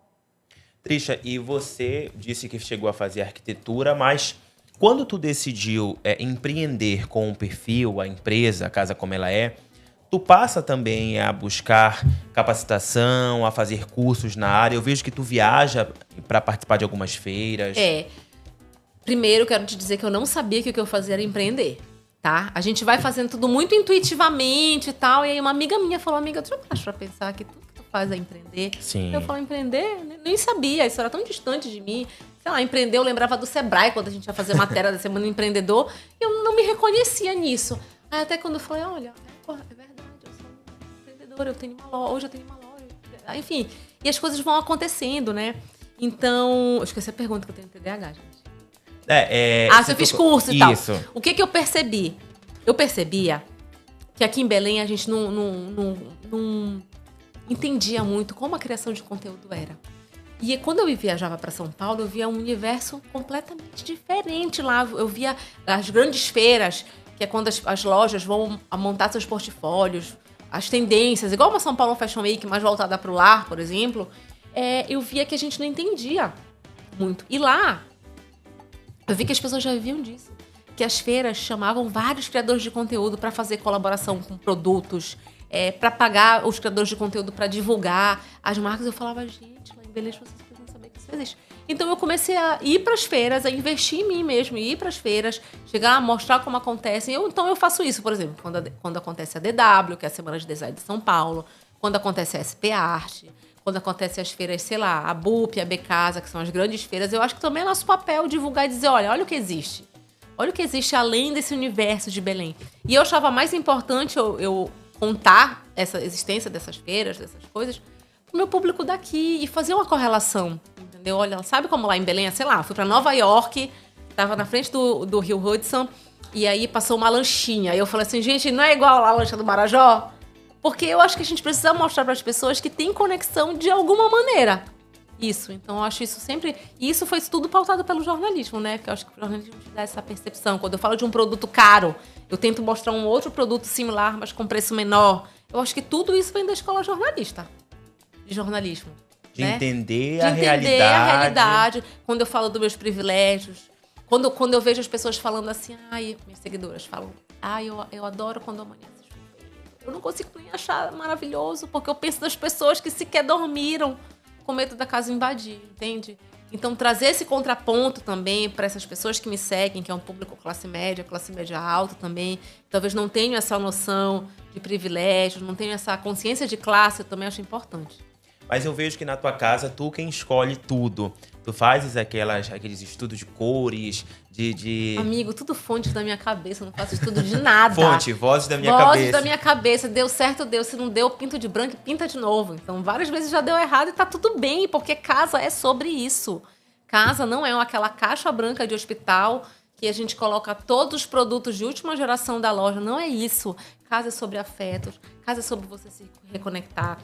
Trisha, e você disse que chegou a fazer arquitetura, mas quando tu decidiu empreender com o perfil, a empresa, a Casa Como Ela é, tu passa também a buscar capacitação, a fazer cursos na área. Eu vejo que tu viaja para participar de algumas feiras. Primeiro, quero te dizer que eu não sabia que o que eu fazia era empreender, tá? A gente vai fazendo tudo muito intuitivamente e tal. E aí uma amiga minha falou, amiga, tu já paraste pra pensar que tudo que tu faz é empreender? Sim. Eu falo, empreender? Nem sabia, isso era tão distante de mim. Sei lá, empreender, eu lembrava do Sebrae, quando a gente ia fazer matéria da Semana do Empreendedor. E eu não me reconhecia nisso. Aí até quando eu falei, olha, é verdade, eu sou empreendedora, hoje eu tenho uma loja. Enfim, e as coisas vão acontecendo, né? Então, eu esqueci a pergunta que eu tenho TDAH, gente. Você fez curso e tal. Isso. O que eu percebi? Eu percebia que aqui em Belém a gente não entendia muito como a criação de conteúdo era. E quando eu viajava para São Paulo, eu via um universo completamente diferente lá. Eu via as grandes feiras, que é quando as lojas vão montar seus portfólios, as tendências, igual uma São Paulo Fashion Week, mais voltada para o lar, por exemplo. Eu via que a gente não entendia muito. E lá, eu vi que as pessoas já viviam disso. Que as feiras chamavam vários criadores de conteúdo para fazer colaboração com produtos, para pagar os criadores de conteúdo para divulgar as marcas. Eu falava, gente, lá em Belém vocês precisam saber que isso existe. Então eu comecei a ir para as feiras, a investir em mim mesmo, ir para as feiras, chegar a mostrar como acontecem. Então eu faço isso, por exemplo, quando acontece a DW, que é a Semana de Design de São Paulo, quando acontece a SP Arte, quando acontece as feiras, sei lá, a BUP, a Becasa, que são as grandes feiras, eu acho que também é nosso papel divulgar e dizer, olha o que existe. Olha o que existe além desse universo de Belém. E eu achava mais importante eu contar essa existência dessas feiras, dessas coisas, pro meu público daqui e fazer uma correlação, entendeu? Olha, sabe como lá em Belém, sei lá, fui pra Nova York, tava na frente do Rio Hudson, e aí passou uma lanchinha. E eu falei assim, gente, não é igual lá a lancha do Marajó? Porque eu acho que a gente precisa mostrar para as pessoas que tem conexão de alguma maneira. Isso, então eu acho isso sempre... E isso foi tudo pautado pelo jornalismo, né? Porque eu acho que o jornalismo te dá essa percepção. Quando eu falo de um produto caro, eu tento mostrar um outro produto similar, mas com preço menor. Eu acho que tudo isso vem da escola jornalista. De jornalismo. De né? entender de a entender realidade. a realidade. Quando eu falo dos meus privilégios. Quando eu vejo as pessoas falando assim... minhas seguidoras falam... eu adoro quando amanhece. Eu não consigo nem achar maravilhoso, porque eu penso das pessoas que sequer dormiram com medo da casa invadir, entende? Então, trazer esse contraponto também para essas pessoas que me seguem, que é um público classe média alta também, talvez não tenham essa noção de privilégios, não tenham essa consciência de classe, eu também acho importante. Mas eu vejo que na tua casa, tu quem escolhe tudo. Tu fazes aqueles estudos de cores, Amigo, tudo fonte da minha cabeça, eu não faço estudo de nada. Vozes da minha cabeça. Vozes da minha cabeça. Deu certo, deu. Se não deu, pinto de branco e pinta de novo. Então, várias vezes já deu errado e tá tudo bem, porque casa é sobre isso. Casa não é aquela caixa branca de hospital que a gente coloca todos os produtos de última geração da loja. Não é isso. Casa é sobre afetos. Casa é sobre você se reconectar.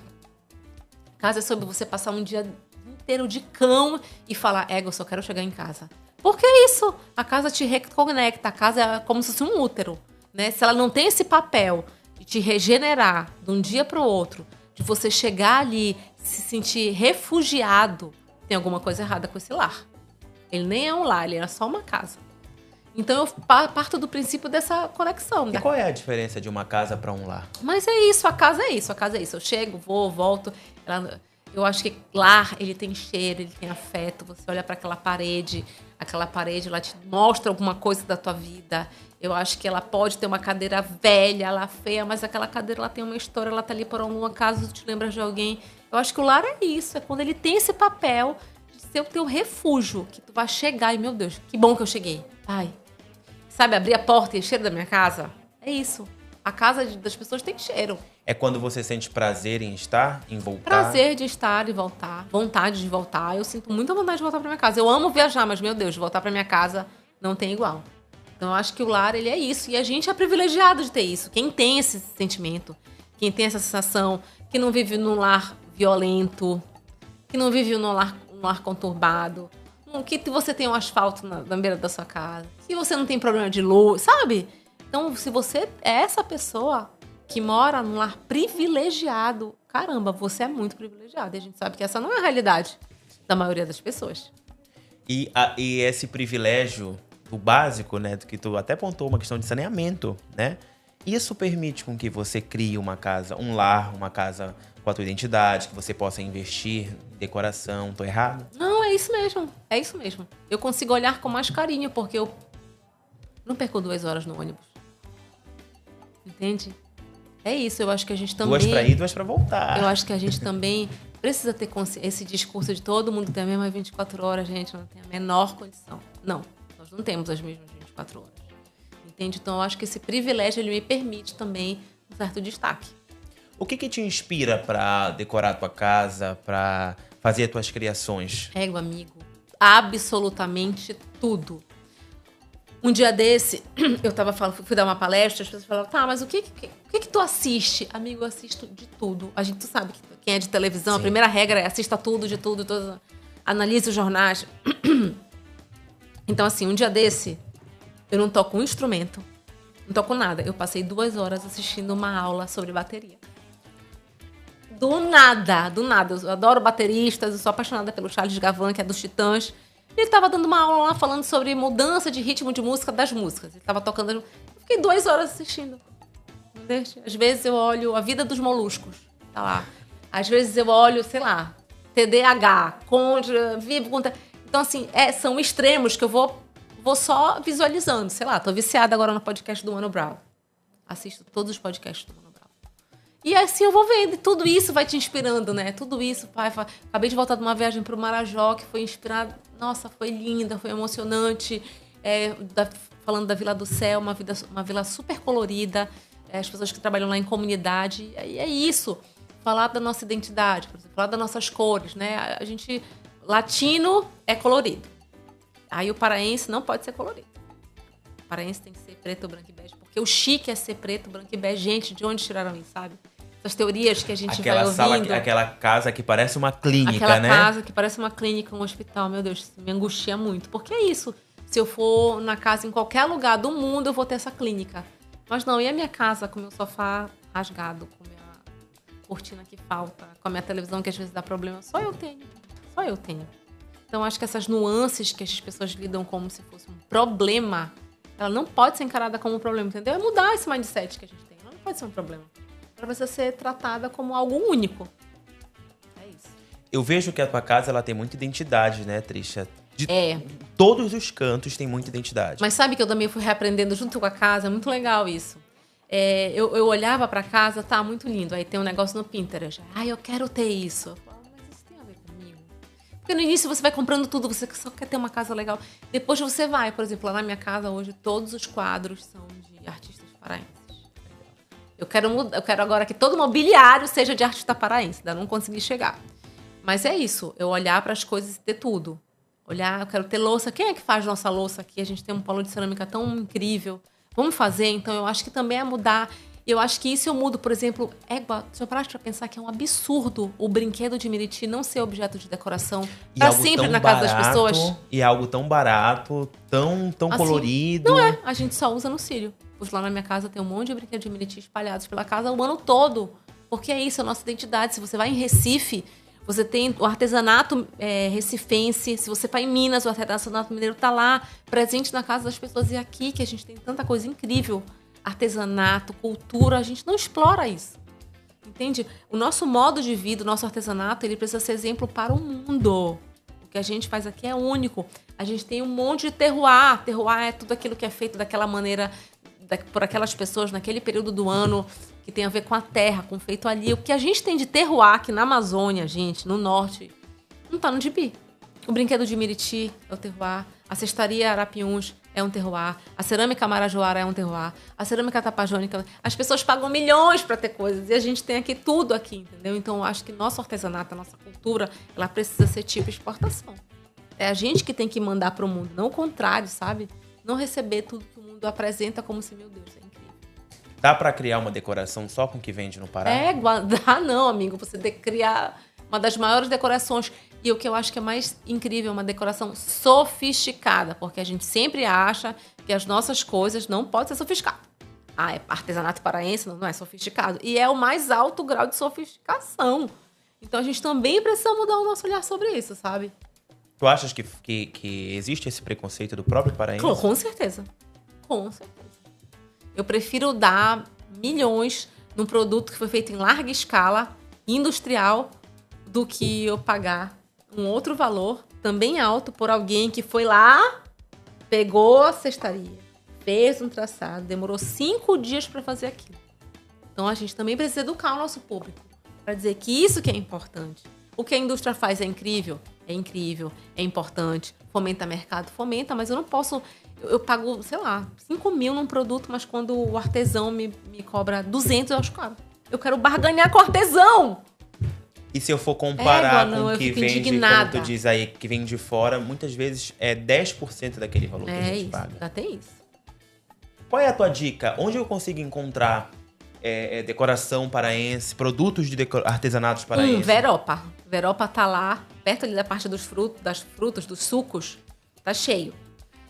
Casa é sobre você passar um dia inteiro de cão e falar, eu só quero chegar em casa. Porque é isso. A casa te reconecta. A casa é como se fosse um útero, né? Se ela não tem esse papel de te regenerar de um dia para o outro, de você chegar ali, se sentir refugiado, tem alguma coisa errada com esse lar. Ele nem é um lar, ele é só uma casa. Então eu parto do princípio dessa conexão. E qual é a diferença de uma casa para um lar? Mas é isso, a casa é isso. A casa é isso. Eu chego, vou, volto. Eu acho que lar, ele tem cheiro, ele tem afeto. Você olha para aquela parede ela te mostra alguma coisa da tua vida. Eu acho que ela pode ter uma cadeira velha, ela feia, mas aquela cadeira ela tem uma história, ela tá ali por algum acaso, tu te lembras de alguém. Eu acho que o lar é isso, é quando ele tem esse papel de ser o teu refúgio, que tu vai chegar e, meu Deus, que bom que eu cheguei. Ai, sabe, abrir a porta e o cheiro da minha casa? É isso. A casa das pessoas tem cheiro. É quando você sente prazer em estar, em voltar? Prazer de estar e voltar. Vontade de voltar. Eu sinto muita vontade de voltar pra minha casa. Eu amo viajar, mas, meu Deus, voltar pra minha casa não tem igual. Então, eu acho que o lar, ele é isso. E a gente é privilegiado de ter isso. Quem tem esse sentimento, quem tem essa sensação, que não vive num lar violento, que não vive num lar conturbado, que você tem um asfalto na beira da sua casa, que você não tem problema de luz, sabe? Então, se você é essa pessoa que mora num lar privilegiado, caramba, você é muito privilegiado. E a gente sabe que essa não é a realidade da maioria das pessoas. E esse privilégio, o básico, né, do que tu até apontou, uma questão de saneamento, né? Isso permite com que você crie uma casa, um lar, uma casa com a tua identidade, que você possa investir em decoração. Tô errado? Não, é isso mesmo. É isso mesmo. Eu consigo olhar com mais carinho, porque eu não perco 2 horas no ônibus. Entende? É isso, eu acho que a gente também... 2 pra ir, 2 pra voltar. Eu acho que a gente também precisa ter esse discurso de todo mundo ter a mesma 24 horas, gente, não tem a menor condição. Não, nós não temos as mesmas 24 horas. Entende? Então, eu acho que esse privilégio, ele me permite também um certo destaque. O que te inspira pra decorar a tua casa, pra fazer as tuas criações? Amigo, absolutamente tudo. Um dia desse, eu tava falando, fui dar uma palestra, as pessoas falavam, tá, mas o que tu assiste? Amigo, eu assisto de tudo. A gente, tu sabe, quem é de televisão, Sim. A primeira regra é assista tudo, de tudo, analise os jornais. Então, assim, um dia desse, eu não toco um instrumento, não toco nada. Eu passei 2 horas assistindo uma aula sobre bateria. Do nada. Eu adoro bateristas, eu sou apaixonada pelo Charles Gavan, que é dos Titãs. Ele estava dando uma aula lá falando sobre mudança de ritmo de música das músicas. Ele estava tocando. Eu fiquei 2 horas assistindo. Às vezes eu olho A Vida dos Moluscos. Tá lá. Às vezes eu olho, sei lá, TDAH, contra, vivo contra. Então, assim, são extremos que eu vou só visualizando. Sei lá, tô viciada agora no podcast do Mano Brown. Assisto todos os podcasts do Mano Brown. E assim eu vou vendo. E tudo isso vai te inspirando, né? Tudo isso, pai. Acabei de voltar de uma viagem pro Marajó, que foi inspirada. Nossa, foi linda, foi emocionante. Falando da Vila do Céu, uma vila super colorida. As pessoas que trabalham lá em comunidade. E é isso. Falar da nossa identidade, por exemplo, falar das nossas cores, né? A gente... Latino é colorido. Aí o paraense não pode ser colorido. O paraense tem que ser preto, branco e bege. Porque o chique é ser preto, branco e bege. Gente, de onde tiraram isso, sabe? Essas teorias que a gente vai ouvindo. Aquela casa que parece uma clínica, né? Aquela casa que parece uma clínica, um hospital. Meu Deus, me angustia muito. Porque é isso. Se eu for na casa, em qualquer lugar do mundo, eu vou ter essa clínica. Mas não, e a minha casa com meu sofá rasgado, com minha cortina que falta, com a minha televisão que às vezes dá problema? Só eu tenho. Então, acho que essas nuances que as pessoas lidam como se fosse um problema, ela não pode ser encarada como um problema, entendeu? É mudar esse mindset que a gente tem. Ela não pode ser um problema. Para você ser tratada como algo único. É isso. Eu vejo que a tua casa ela tem muita identidade, né, Trisha? Todos os cantos tem muita identidade. Mas sabe que eu também fui reaprendendo junto com a casa? É muito legal isso. Eu olhava pra casa, tá, muito lindo. Aí tem um negócio no Pinterest. Eu quero ter isso. Eu falo, mas isso tem a ver comigo? Porque no início você vai comprando tudo, você só quer ter uma casa legal. Depois você vai, por exemplo, lá na minha casa hoje, todos os quadros são de artistas paraenses. Eu quero agora que todo mobiliário seja de artista paraense. Ainda não consegui chegar. Mas é isso, eu olhar para as coisas e ter tudo. Olhar, eu quero ter louça. Quem é que faz nossa louça aqui? A gente tem um polo de cerâmica tão incrível. Vamos fazer? Então, eu acho que também é mudar. Eu acho que isso eu mudo, por exemplo, se eu parar pra pensar que é um absurdo o brinquedo de Miriti não ser objeto de decoração pra sempre na casa das pessoas. E algo tão barato, tão assim, colorido. Não é, a gente só usa no Círio. Pois lá na minha casa tem um monte de brinquedos de Miriti espalhados pela casa o ano todo. Porque é isso, é a nossa identidade. Se você vai em Recife, você tem o artesanato recifense. Se você vai em Minas, o artesanato mineiro tá lá, presente na casa das pessoas. E aqui, que a gente tem tanta coisa incrível. Artesanato, cultura, a gente não explora isso. Entende? O nosso modo de vida, o nosso artesanato, ele precisa ser exemplo para o mundo. O que a gente faz aqui é único. A gente tem um monte de terroir. Terroir é tudo aquilo que é feito daquela maneira, por aquelas pessoas naquele período do ano, que tem a ver com a terra, com o feito ali. O que a gente tem de terroir aqui na Amazônia, gente, no norte, não tá no gibi. O brinquedo de Miriti é o terroir. A cestaria Arapiuns é um terroir. A cerâmica marajoara é um terroir. A cerâmica tapajônica... As pessoas pagam milhões para ter coisas. E a gente tem aqui tudo aqui, entendeu? Então, eu acho que nosso artesanato, a nossa cultura, ela precisa ser tipo exportação. É a gente que tem que mandar para o mundo, não o contrário, sabe? Não receber tudo que o mundo apresenta como se, meu Deus, é incrível. Dá para criar uma decoração só com o que vende no Pará? Dá não, amigo. Você tem que criar uma das maiores decorações. E o que eu acho que é mais incrível, uma decoração sofisticada. Porque a gente sempre acha que as nossas coisas não podem ser sofisticadas. É artesanato paraense, não é sofisticado. E é o mais alto grau de sofisticação. Então a gente também precisa mudar o nosso olhar sobre isso, sabe? Tu achas que existe esse preconceito do próprio paraense? Com certeza. Com certeza. Eu prefiro dar milhões num produto que foi feito em larga escala, industrial, do que eu pagar um outro valor, também alto, por alguém que foi lá, pegou a cestaria, fez um traçado, demorou 5 dias para fazer aquilo. Então, a gente também precisa educar o nosso público para dizer que isso que é importante. O que a indústria faz é incrível, é importante, fomenta mercado, fomenta, mas eu não posso... Eu pago, sei lá, 5 mil num produto, mas quando o artesão me cobra 200, eu acho caro. Eu quero barganhar com o artesão! E se eu for comparar não, com o que vende, indignada. como tu diz aí, que vem de fora, muitas vezes é 10% daquele valor que a gente paga. Já tem isso. Qual é a tua dica? Onde eu consigo encontrar decoração paraense, produtos de artesanatos paraenses? Veropa. Veropa tá lá, perto ali da parte das frutas, dos sucos. Tá cheio.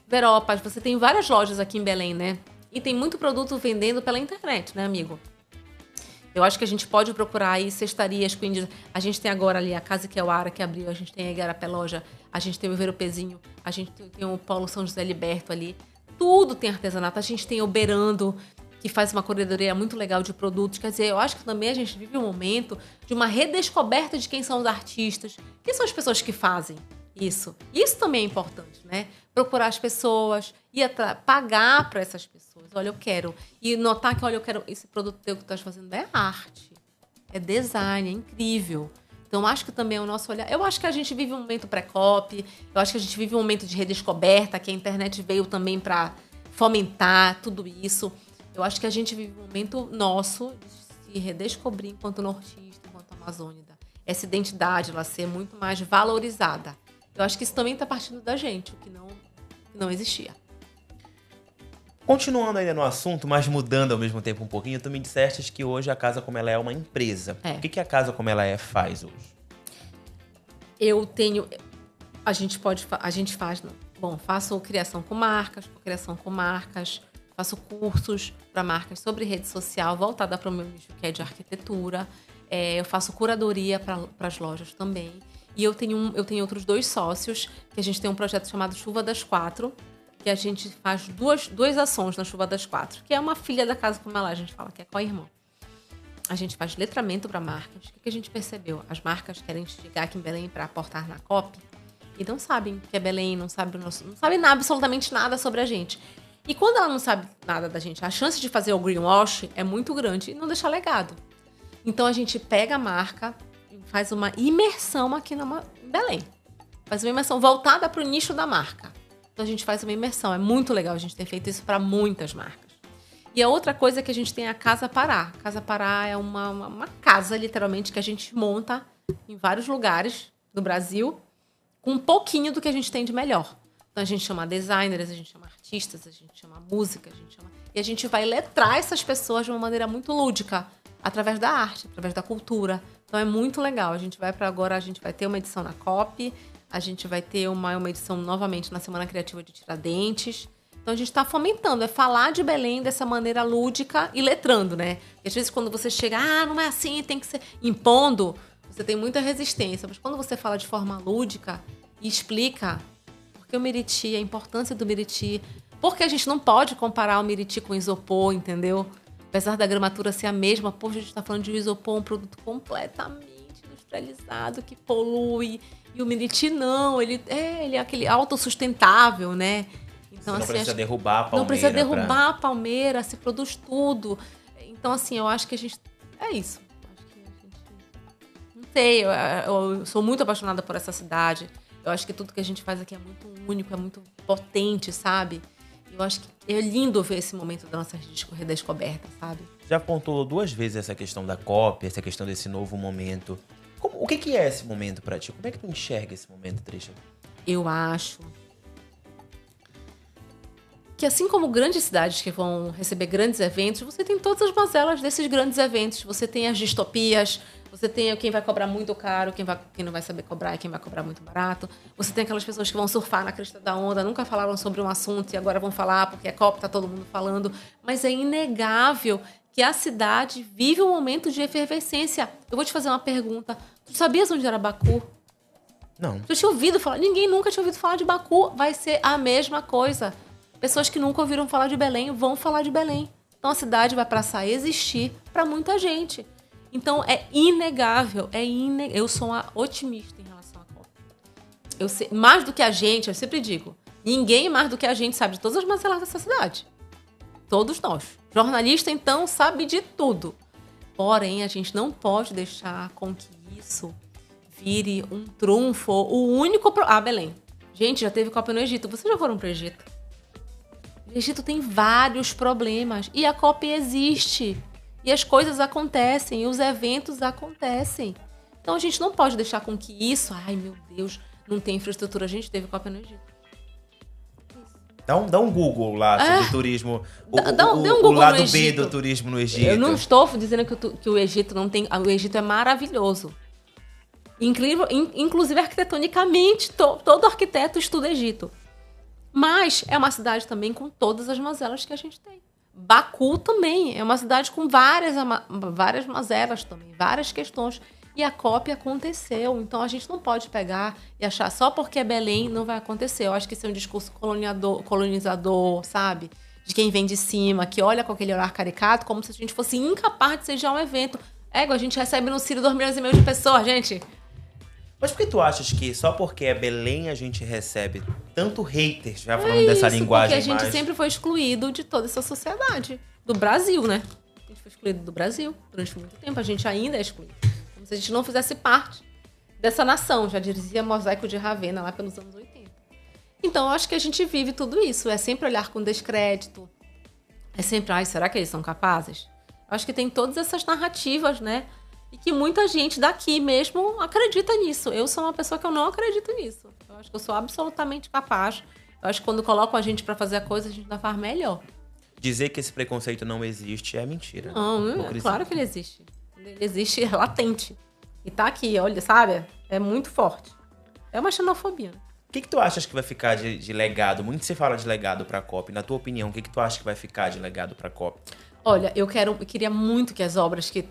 Veropas, você tem várias lojas aqui em Belém, né? E tem muito produto vendendo pela internet, né, amigo? Eu acho que a gente pode procurar aí cestarias com índios. A gente tem agora ali a Casa Kewara, que abriu. A gente tem a Igarapé Loja. A gente tem o Veropezinho. A gente tem o Paulo São José Liberto ali. Tudo tem artesanato. A gente tem o Beirando, que faz uma curadoria muito legal de produtos. Quer dizer, eu acho que também a gente vive um momento de uma redescoberta de quem são os artistas. Quem são as pessoas que fazem isso? Isso também é importante, né? Procurar as pessoas e pagar para essas pessoas. Olha, eu quero. E notar que, olha, eu quero esse produto teu que tu estás fazendo é arte. É design, é incrível. Então, acho que também é o nosso olhar. Eu acho que a gente vive um momento pré-copy. Eu acho que a gente vive um momento de redescoberta, que a internet veio também para fomentar tudo isso. Eu acho que a gente vive um momento nosso de se redescobrir enquanto nortista, enquanto amazônida. Essa identidade, ela ser muito mais valorizada. Eu acho que isso também está partindo da gente, o que não existia. Continuando ainda no assunto, mas mudando ao mesmo tempo um pouquinho, tu me disseste que hoje a Casa Como Ela é uma empresa. O que a Casa Como Ela é faz hoje? Faço criação com marcas, faço cursos para marcas sobre rede social, voltada para o meu nicho, que é de arquitetura. Eu faço curadoria para as lojas também. E eu tenho outros 2 sócios, que a gente tem um projeto chamado Chuva das 4, que a gente faz duas ações na Chuva das 4, que é uma filha da Casa Como Ela, a gente fala que é co-irmã. A gente faz letramento para marcas. O que a gente percebeu? As marcas querem chegar aqui em Belém para aportar na COP e não sabem que é Belém, não sabem absolutamente nada sobre a gente. E quando ela não sabe nada da gente, a chance de fazer o greenwash é muito grande e não deixar legado. Então a gente pega a marca e faz uma imersão aqui em Belém. Faz uma imersão voltada para o nicho da marca. Então a gente faz uma imersão. É muito legal a gente ter feito isso para muitas marcas. E a outra coisa é que a gente tem a Casa Pará. A Casa Pará é uma casa, literalmente, que a gente monta em vários lugares do Brasil com um pouquinho do que a gente tem de melhor. Então a gente chama designers, a gente chama artistas, a gente chama música, e a gente vai letrar essas pessoas de uma maneira muito lúdica, através da arte, através da cultura. Então é muito legal. A gente vai ter uma edição na COP, a gente vai ter uma edição novamente na Semana Criativa de Tiradentes. Então a gente está fomentando, falar de Belém dessa maneira lúdica e letrando, né? Porque às vezes quando você chega, não é assim, tem que ser impondo, você tem muita resistência. Mas quando você fala de forma lúdica e explica por que o Meriti, a importância do Meriti, porque a gente não pode comparar o Meriti com o isopor, entendeu? Apesar da gramatura ser a mesma, poxa, a gente está falando de um isopor, um produto completamente industrializado, que polui. E o Meriti não, ele é aquele autossustentável, né? Então, não precisa derrubar a palmeira. Não precisa derrubar a palmeira, se produz tudo. Então, assim, eu acho que a gente... É isso. Acho que a gente... Não sei, eu sou muito apaixonada por essa cidade. Eu acho que tudo que a gente faz aqui é muito único, é muito potente, sabe? Eu acho que é lindo ver esse momento da nossa redescoberta, sabe? Já pontuou 2 vezes essa questão da COP, essa questão desse novo momento. O que é esse momento pra ti? Como é que tu enxerga esse momento, Trisha? Eu acho que, assim como grandes cidades que vão receber grandes eventos, você tem todas as mazelas desses grandes eventos. Você tem as distopias, você tem quem vai cobrar muito caro, quem não vai saber cobrar e quem vai cobrar muito barato. Você tem aquelas pessoas que vão surfar na crista da onda, nunca falaram sobre um assunto e agora vão falar porque é COP, tá todo mundo falando. Mas é inegável que a cidade vive um momento de efervescência. Eu vou te fazer uma pergunta. Tu sabias onde era Baku? Não. Tu tinha ouvido falar? Ninguém nunca tinha ouvido falar de Baku. Vai ser a mesma coisa. Pessoas que nunca ouviram falar de Belém vão falar de Belém. Então a cidade vai passar a existir para muita gente. Então é inegável. Eu sou uma otimista em relação à COP. Eu sei, mais do que a gente, eu sempre digo, ninguém mais do que a gente sabe de todas as mazelas dessa cidade. Todos nós. Jornalista, então, sabe de tudo. Porém, a gente não pode deixar com que isso vire um trunfo, o único... Belém. Gente, já teve COP no Egito. Vocês já foram para o Egito? O Egito tem vários problemas. E a COP existe. E as coisas acontecem. E os eventos acontecem. Então a gente não pode deixar com que isso, ai meu Deus, não tem infraestrutura. A gente teve Cópia no Egito. Dá um Google lá sobre turismo. Dê um Google o lado no B Egito. do turismo no Egito. Eu não estou dizendo que o Egito não tem. O Egito é maravilhoso. Incrível, inclusive arquitetonicamente, todo arquiteto estuda Egito. Mas é uma cidade também com todas as mazelas que a gente tem. Baku também é uma cidade com várias mazelas também, várias questões. E a cópia aconteceu. Então a gente não pode pegar e achar só porque é Belém não vai acontecer. Eu acho que isso é um discurso colonizador, sabe? De quem vem de cima, que olha com aquele olhar caricato, como se a gente fosse incapaz de sediar um evento. A gente recebe no Círio 2,5 milhões de pessoas, gente. Mas por que tu achas que só porque é Belém a gente recebe tanto haters, já falando dessa linguagem porque a gente sempre foi excluído de toda essa sociedade. Do Brasil, né? A gente foi excluído do Brasil durante muito tempo. A gente ainda é excluído. Como se a gente não fizesse parte dessa nação. Já dizia Mosaico de Ravenna lá pelos anos 80. Então, eu acho que a gente vive tudo isso. É sempre olhar com descrédito. É sempre, será que eles são capazes? Eu acho que tem todas essas narrativas, né? E que muita gente daqui mesmo acredita nisso. Eu sou uma pessoa que eu não acredito nisso. Eu acho que eu sou absolutamente capaz. Eu acho que quando colocam a gente pra fazer a coisa, a gente ainda faz melhor. Dizer que esse preconceito não existe é mentira. Não, claro que ele existe. Ele existe latente. E tá aqui, olha, sabe? É muito forte. É uma xenofobia. O que tu achas que vai ficar de legado? Muito se fala de legado pra COP. Na tua opinião, o que tu acha que vai ficar de legado pra COP? Olha, eu queria muito que as obras que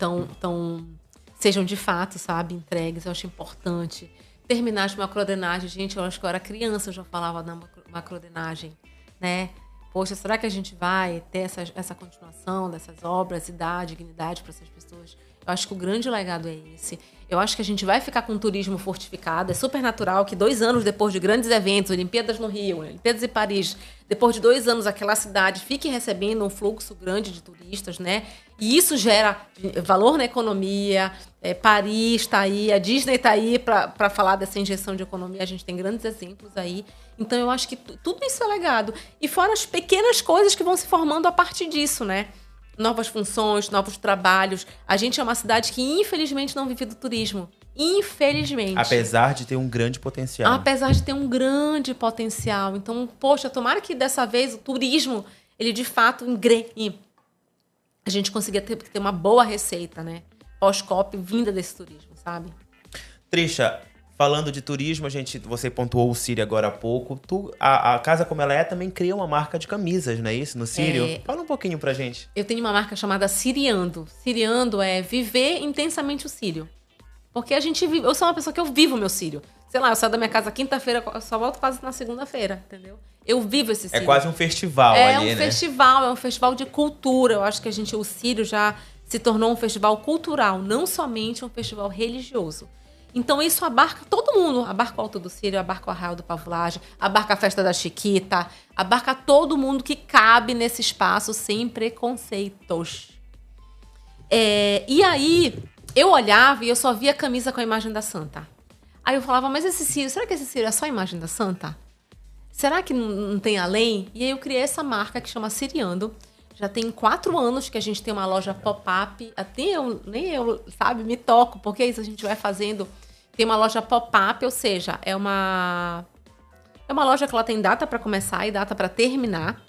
sejam de fato, sabe, entregues. Eu acho importante. Terminar de macrodenagem. Gente, eu acho que eu era criança, eu já falava da macrodenagem, né? Poxa, será que a gente vai ter essa continuação dessas obras e dar dignidade para essas pessoas? Eu acho que o grande legado é esse. Eu acho que a gente vai ficar com um turismo fortificado. É super natural que 2 anos depois de grandes eventos, Olimpíadas no Rio, Olimpíadas em Paris, depois de 2 anos aquela cidade fique recebendo um fluxo grande de turistas, né? E isso gera valor na economia. Paris está aí, a Disney está aí para falar dessa injeção de economia. A gente tem grandes exemplos aí. Então eu acho que tudo isso é legado. E fora as pequenas coisas que vão se formando a partir disso, né? Novas funções, novos trabalhos. A gente é uma cidade que, infelizmente, não vive do turismo. Infelizmente. Apesar de ter um grande potencial. Apesar de ter um grande potencial. Então, poxa, tomara que dessa vez o turismo, ele de fato engrene. A gente consiga ter uma boa receita, né? Pós-COP, vinda desse turismo, sabe? Trisha, falando de turismo, você pontuou o Círio agora há pouco. A Casa Como Ela É também cria uma marca de camisas, não é isso? No Círio? Fala um pouquinho pra gente. Eu tenho uma marca chamada Ciriando. Ciriando é viver intensamente o Círio. Porque a gente vive... Eu sou uma pessoa que eu vivo o meu Círio. Sei lá, eu saio da minha casa quinta-feira, eu só volto quase na segunda-feira, entendeu? Eu vivo esse Círio. É quase um festival ali, né? É um festival de cultura. Eu acho que o Círio já se tornou um festival cultural, não somente um festival religioso. Então isso abarca todo mundo. Abarca o Alto do Círio, abarca o Arraial do Pavulagem, abarca a Festa da Chiquita, abarca todo mundo que cabe nesse espaço sem preconceitos. E aí, eu olhava e eu só via a camisa com a imagem da Santa. Aí eu falava, mas esse Círio, será que esse Círio é só a imagem da Santa? Será que não tem além? E aí eu criei essa marca que chama Ciriando. Já tem 4 anos que a gente tem uma loja pop-up. Até nem eu, sabe, me toco, porque isso a gente vai fazendo. Tem uma loja pop-up, ou seja, é uma loja que ela tem data para começar e data para terminar.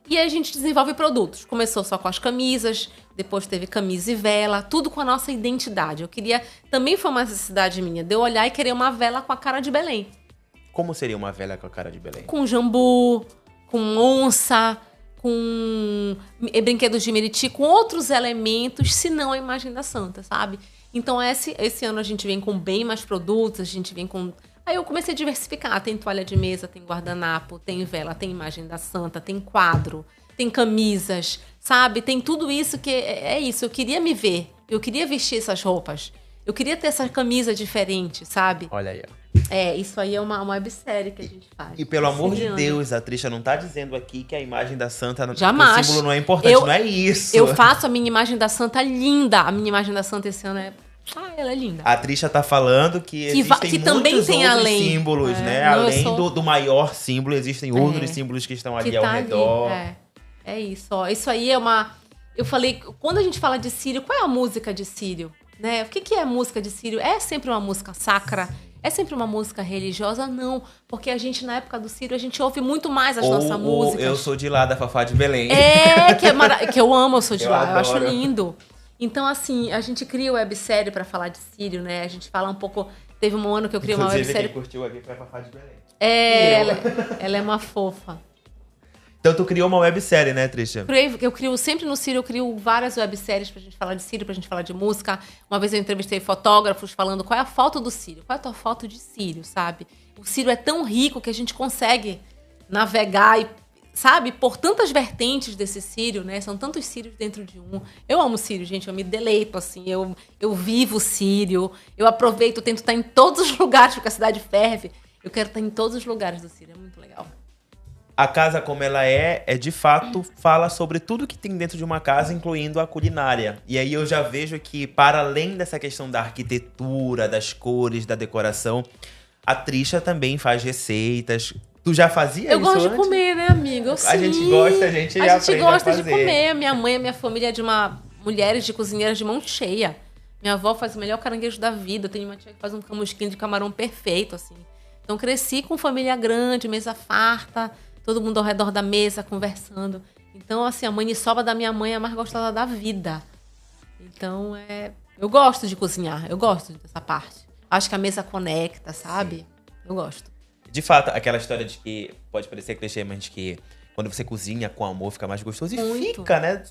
E aí a gente desenvolve produtos. Começou só com as camisas, depois teve camisa e vela, tudo com a nossa identidade. Eu queria, também foi uma necessidade minha, de eu olhar e querer uma vela com a cara de Belém. Como seria uma vela com a cara de Belém? Com jambu, com onça, com brinquedos de Meriti, com outros elementos, senão a imagem da Santa, sabe? Então, esse ano a gente vem com bem mais produtos, a gente vem com... Aí eu comecei a diversificar. Tem toalha de mesa, tem guardanapo, tem vela, tem imagem da Santa, tem quadro, tem camisas, sabe? Tem tudo isso que é isso. Eu queria me ver, eu queria vestir essas roupas. Eu queria ter essa camisa diferente, sabe? Olha aí, ó. Isso aí é uma websérie que a gente faz. E pelo amor de Deus, a Trisha não tá dizendo aqui que a imagem da Santa, jamais. O símbolo não é importante, não é isso. Eu faço a minha imagem da Santa linda. A minha imagem da Santa esse ano ela é linda. A Trisha tá falando que existem que também muitos tem outros além. símbolos, né? Não, além do maior símbolo, existem outros símbolos que estão ali ao redor. É isso, ó. Isso aí é uma... Eu falei, quando a gente fala de Círio, qual é a música de Círio? né? O que é música de Círio? É sempre uma música sacra? É sempre uma música religiosa? Não, porque a gente, na época do Círio, a gente ouve muito mais as nossas músicas. Eu Sou de Lá, da Fafá de Belém. Que eu amo Eu Sou de Lá, adoro. eu acho lindo. Então, assim, a gente cria websérie pra falar de Círio, né? A gente fala um pouco... Teve um ano que eu criei uma websérie... Quem curtiu aqui foi a Fafá de Belém. Ela é uma fofa. Então tu criou uma websérie, né, Trisha? Eu crio sempre no Círio, eu crio várias webséries pra gente falar de Círio, pra gente falar de música. Uma vez eu entrevistei fotógrafos falando qual é a foto do Círio, qual é a tua foto de Círio, sabe? O Círio é tão rico que a gente consegue navegar e, sabe, por tantas vertentes desse Círio, né? São tantos Círios dentro de um. Eu amo Círio, gente, eu me deleito, assim, eu vivo Círio, eu aproveito, tento estar em todos os lugares, porque a cidade ferve. Eu quero estar em todos os lugares do Círio, é muito legal. A casa como ela de fato, fala sobre tudo que tem dentro de uma casa, incluindo a culinária. E aí eu já vejo que, para além dessa questão da arquitetura, das cores, da decoração, a Trisha também faz receitas. Tu já fazia eu isso gosto antes? De comer, né, amiga? A gente gosta, a gente aprende a fazer. gosta de comer. Minha mãe, a minha família é de mulheres de cozinheiras de mão cheia. Minha avó faz o melhor caranguejo da vida. Eu tenho uma tia que faz um camusquinho de camarão perfeito, assim. Então, cresci com família grande, mesa farta, todo mundo ao redor da mesa, conversando. Então, assim, a maniçoba da minha mãe é a mais gostosa da vida. Então, eu gosto de cozinhar, eu gosto dessa parte. Acho que a mesa conecta, sabe? Eu gosto. De fato, aquela história de que, pode parecer clichê, mas de que quando você cozinha com amor fica mais gostoso. E muito. Fica, né?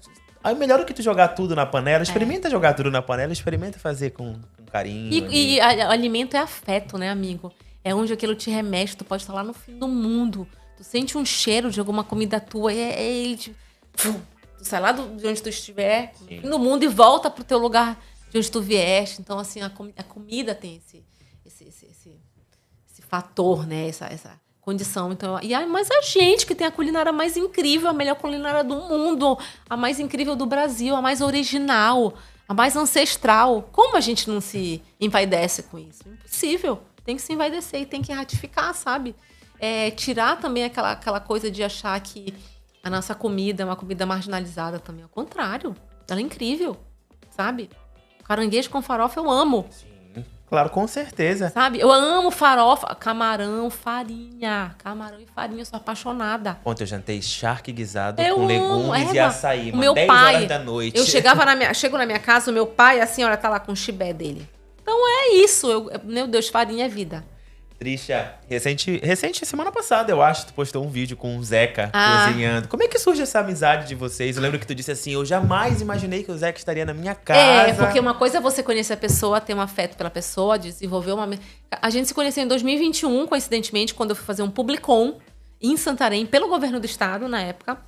Aí melhor do que tu jogar tudo na panela, experimenta jogar tudo na panela, experimenta fazer com carinho. E alimento é afeto, né, amigo? É onde aquilo te remete, tu pode estar lá no fim do mundo. Tu sente um cheiro de alguma comida tua e tu sai lá de onde tu estiver, no fim do mundo, e volta pro teu lugar de onde tu vieste. Então, assim, a comida tem esse fator, né? Essa condição. Então, mas a gente que tem a culinária mais incrível, a melhor culinária do mundo, a mais incrível do Brasil, a mais original, a mais ancestral. Como a gente não se envaidece com isso? Impossível. Tem que se envaidecer e tem que ratificar, sabe? Tirar também aquela coisa de achar que a nossa comida é uma comida marginalizada também. Ao contrário, ela é incrível, sabe? Caranguejo com farofa eu amo. Sim, claro, com certeza. Sabe? Eu amo farofa, camarão, farinha. Camarão e farinha, eu sou apaixonada. Ontem eu jantei charque guisado com legumes e açaí, o meu 10 pai, horas da noite. Eu chego na minha casa, o meu pai, a senhora tá lá com o chibé dele. Então é isso, meu Deus, farinha é vida. Trisha, recente, semana passada, eu acho, tu postou um vídeo com o Zeca cozinhando. Como é que surge essa amizade de vocês? Eu lembro que tu disse assim, eu jamais imaginei que o Zeca estaria na minha casa. Porque uma coisa é você conhecer a pessoa, ter um afeto pela pessoa, desenvolver uma... A gente se conheceu em 2021, coincidentemente, quando eu fui fazer um Publicom em Santarém, pelo governo do estado, na época,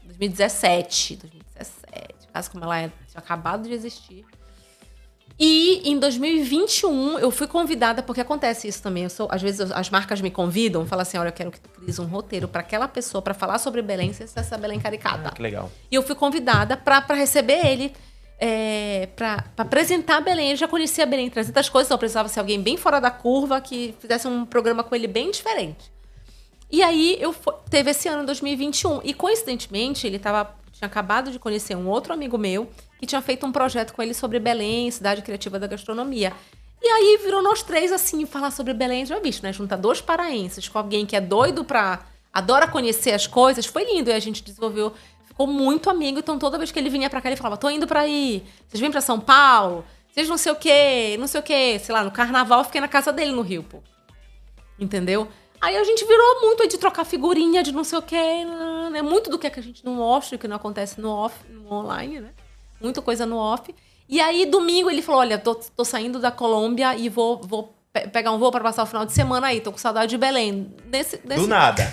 2017, caso como ela tinha acabado de existir. E em 2021 eu fui convidada, porque acontece isso também. Às vezes as marcas me convidam, falam assim: olha, eu quero que tu cries um roteiro para aquela pessoa, para falar sobre Belém, sem ser essa Belém caricata. Que legal. E eu fui convidada para receber ele, para apresentar Belém. Ele já conhecia Belém, 300 coisas, então eu precisava ser alguém bem fora da curva, que fizesse um programa com ele bem diferente. E aí teve esse ano, 2021, e coincidentemente ele tinha acabado de conhecer um outro amigo meu que tinha feito um projeto com ele sobre Belém, cidade criativa da gastronomia. E aí virou nós três, assim, falar sobre Belém, já visto, né? Juntar dois paraenses com alguém que é doido adora conhecer as coisas. Foi lindo, e a gente desenvolveu, ficou muito amigo. Então toda vez que ele vinha pra cá, ele falava, tô indo pra aí, vocês vêm pra São Paulo? Vocês não sei o quê, sei lá, no carnaval eu fiquei na casa dele no Rio, pô. Entendeu? Aí a gente virou muito de trocar figurinha, de não sei o quê, né? Muito do que a gente não mostra, que não acontece no online, né? Muita coisa no off. E aí, domingo, ele falou, olha, tô saindo da Colômbia e vou pegar um voo para passar o final de semana aí. Tô com saudade de Belém. Do nada.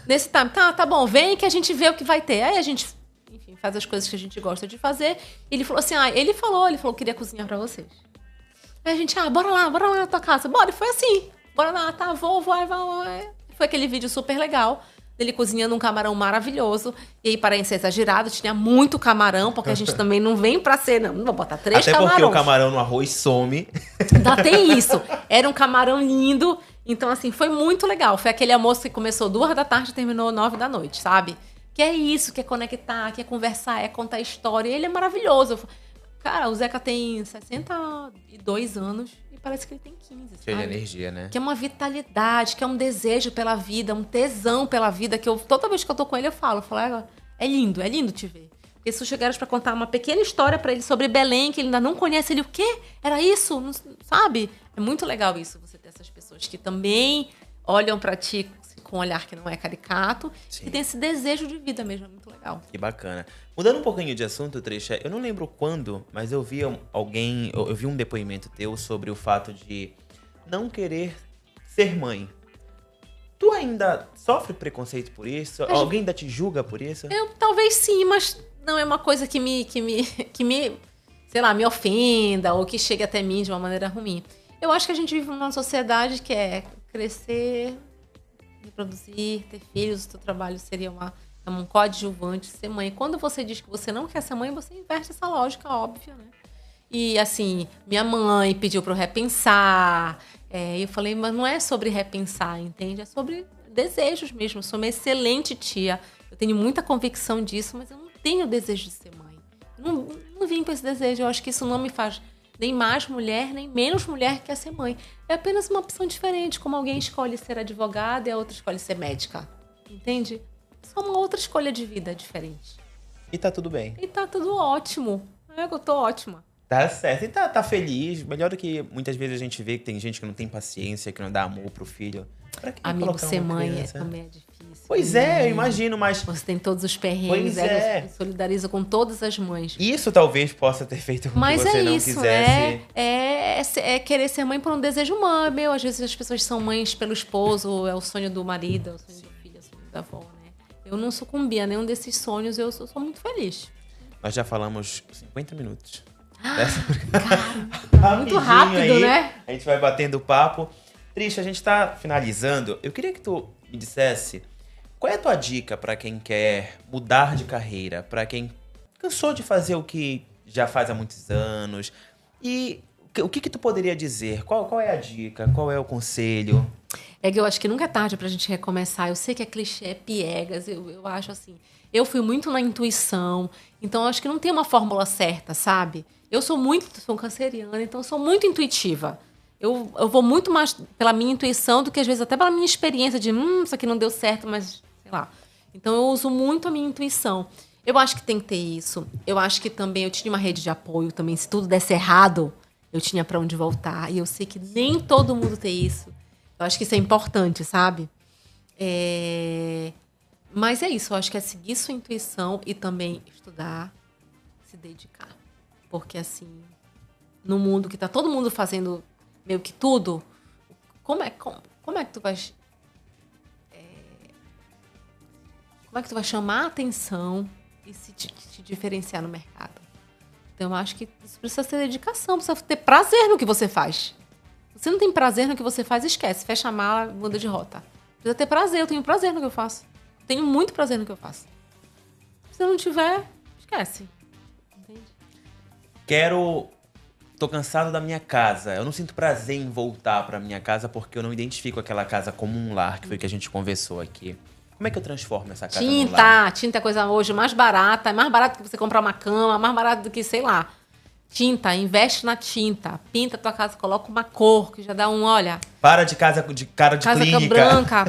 Nesse time. Tá bom, vem que a gente vê o que vai ter. Aí a gente, enfim, faz as coisas que a gente gosta de fazer. E ele falou assim, ele falou que queria cozinhar para vocês. Aí a gente, bora lá na tua casa. Bora, e foi assim. Bora lá, tá, vou. Foi aquele vídeo super legal. Ele cozinhando um camarão maravilhoso. E aí, para ser exagerado, tinha muito camarão, porque a gente também não vem pra ser, não vou botar 3 camarões. Até porque o camarão no arroz some. Ainda tem isso. Era um camarão lindo. Então, assim, foi muito legal. Foi aquele almoço que começou 2 da tarde e terminou 9 da noite, sabe? Que é isso, que é conectar, que é conversar, é contar história. E ele é maravilhoso. Cara, o Zeca tem 62 anos e parece que ele tem 15, Cheio de sabe? energia, né? Que é uma vitalidade, que é um desejo pela vida, um tesão pela vida, que toda vez que eu tô com ele eu falo, é lindo te ver. Porque se tu chegares pra contar uma pequena história pra ele sobre Belém, que ele ainda não conhece, ele, o quê? Era isso? Não, sabe? É muito legal isso, você ter essas pessoas que também olham pra ti com um olhar que não é caricato, Sim. que tem esse desejo de vida mesmo, é muito legal. Que bacana. Mudando um pouquinho de assunto, Trisha, eu não lembro quando, mas eu vi eu vi um depoimento teu sobre o fato de não querer ser mãe. Tu ainda sofre preconceito por isso? Alguém ainda te julga por isso? Eu talvez sim, mas não é uma coisa que me, sei lá, me ofenda ou que chegue até mim de uma maneira ruim. Eu acho que a gente vive numa sociedade que é crescer, reproduzir, ter filhos, o teu trabalho seria um coadjuvante, ser mãe. Quando você diz que você não quer ser mãe, você inverte essa lógica, óbvia, né? E assim, minha mãe pediu pra eu repensar. Eu falei, mas não é sobre repensar, entende? É sobre desejos mesmo. Eu sou uma excelente tia. Eu tenho muita convicção disso, mas eu não tenho desejo de ser mãe. Eu não vim com esse desejo. Eu acho que isso não me faz nem mais mulher, nem menos mulher que quer ser mãe. É apenas uma opção diferente, como alguém escolhe ser advogada e a outra escolhe ser médica. Entende? É só uma outra escolha de vida diferente. E tá tudo bem. E tá tudo ótimo. Eu tô ótima. Tá certo. E tá feliz. Melhor do que muitas vezes a gente vê que tem gente que não tem paciência, que não dá amor pro filho. Pra que Amigo, colocar ser uma mãe criança? também é difícil. Pois é, eu imagino, mas Você tem todos os perrengues, Pois é. eu me solidarizo com todas as mães. isso talvez possa ter feito com Mas que você é não isso, quisesse. é querer ser mãe por um desejo humano, meu. Às vezes as pessoas são mães pelo esposo, é o sonho do marido, é o sonho do filho, é o sonho da avó, né? Eu não sucumbi a nenhum desses sonhos, eu sou muito feliz. Nós já falamos 50 minutos. Cara, muito rápido, aí, né? A gente vai batendo papo. Trisha, a gente tá finalizando. Eu queria que tu me dissesse qual é a tua dica pra quem quer mudar de carreira, pra quem cansou de fazer o que já faz há muitos anos. E o que tu poderia dizer? Qual é a dica? Qual é o conselho? É que eu acho que nunca é tarde pra gente recomeçar. Eu sei que é clichê, é piegas. Eu acho assim. Eu fui muito na intuição. Então, eu acho que não tem uma fórmula certa, sabe? Eu sou canceriana, então eu sou muito intuitiva. Eu vou muito mais pela minha intuição do que, às vezes, até pela minha experiência de isso aqui não deu certo, mas sei lá. Então, eu uso muito a minha intuição. Eu acho que tem que ter isso. Eu acho que também eu tinha uma rede de apoio também. Se tudo desse errado, eu tinha pra onde voltar. E eu sei que nem todo mundo tem isso. Eu acho que isso é importante, sabe? Mas é isso. Eu acho que é seguir sua intuição e também estudar, se dedicar. Porque, assim, no mundo que tá todo mundo fazendo meio que tudo, como é que tu vai... como é que tu vai chamar a atenção e se te diferenciar no mercado? Então, eu acho que isso precisa ter dedicação, precisa ter prazer no que você faz. Se você não tem prazer no que você faz, esquece. Fecha a mala, muda de rota. Precisa ter prazer. Eu tenho prazer no que eu faço. Tenho muito prazer no que eu faço. Se não tiver, esquece. Entende? Tô cansado da minha casa. Eu não sinto prazer em voltar pra minha casa porque eu não identifico aquela casa como um lar, que foi o que a gente conversou aqui. Como é que eu transformo essa casa num lar? Tinta é coisa hoje mais barata. É mais barato que você comprar uma cama, mais barato do que, sei lá. Tinta, investe na tinta. Pinta a tua casa, coloca uma cor, que já dá olha... Para de cara de clínica. Branca,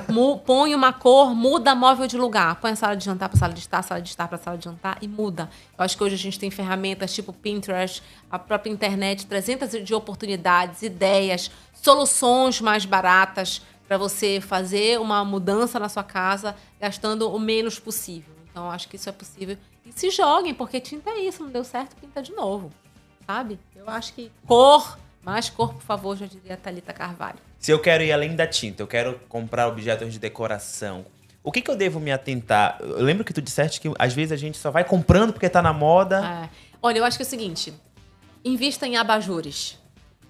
põe uma cor, muda móvel de lugar. Põe a sala de jantar para sala de estar para sala de jantar e muda. Eu acho que hoje a gente tem ferramentas tipo Pinterest, a própria internet, 300 de oportunidades, ideias, soluções mais baratas para você fazer uma mudança na sua casa gastando o menos possível. Então, eu acho que isso é possível. E se joguem, porque tinta é isso, não deu certo, pinta de novo. Sabe? Eu acho que mais cor, por favor, já diria a Thalita Carvalho. Se eu quero ir além da tinta, eu quero comprar objetos de decoração, o que eu devo me atentar? Eu lembro que tu disseste que às vezes a gente só vai comprando porque tá na moda. Olha, eu acho que é o seguinte, invista em abajures.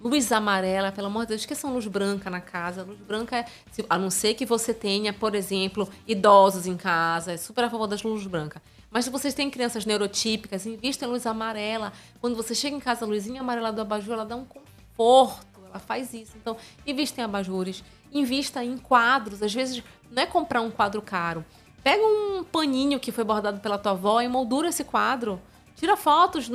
Luz amarela, pelo amor de Deus, esqueçam luz branca na casa. Luz branca, a não ser que você tenha, por exemplo, idosos em casa, é super a favor das luzes brancas. Mas se vocês têm crianças neurotípicas, invista em luz amarela. Quando você chega em casa, a luzinha amarela do abajur, ela dá um conforto, ela faz isso. Então, invista em abajures, invista em quadros. Às vezes, não é comprar um quadro caro. Pega um paninho que foi bordado pela tua avó e moldura esse quadro. Tira fotos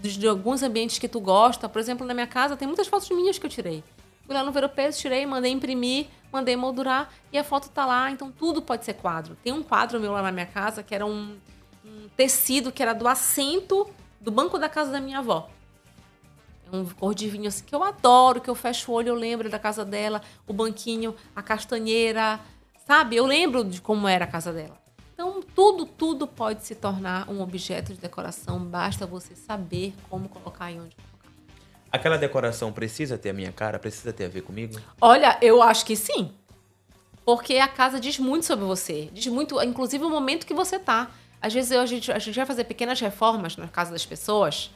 de alguns ambientes que tu gosta. Por exemplo, na minha casa tem muitas fotos minhas que eu tirei. Fui lá no Ver-o-Peso, tirei, mandei imprimir, mandei moldurar e a foto tá lá. Então tudo pode ser quadro. Tem um quadro meu lá na minha casa que era um tecido que era do assento do banco da casa da minha avó. É um cor de vinho assim que eu adoro, que eu fecho o olho, eu lembro da casa dela, o banquinho, a castanheira, sabe? Eu lembro de como era a casa dela. Então, tudo pode se tornar um objeto de decoração, basta você saber como colocar e onde colocar. Aquela decoração precisa ter a minha cara? Precisa ter a ver comigo? Olha, eu acho que sim. Porque a casa diz muito sobre você. Diz muito, inclusive, o momento que você tá. Às vezes a gente vai fazer pequenas reformas na casa das pessoas.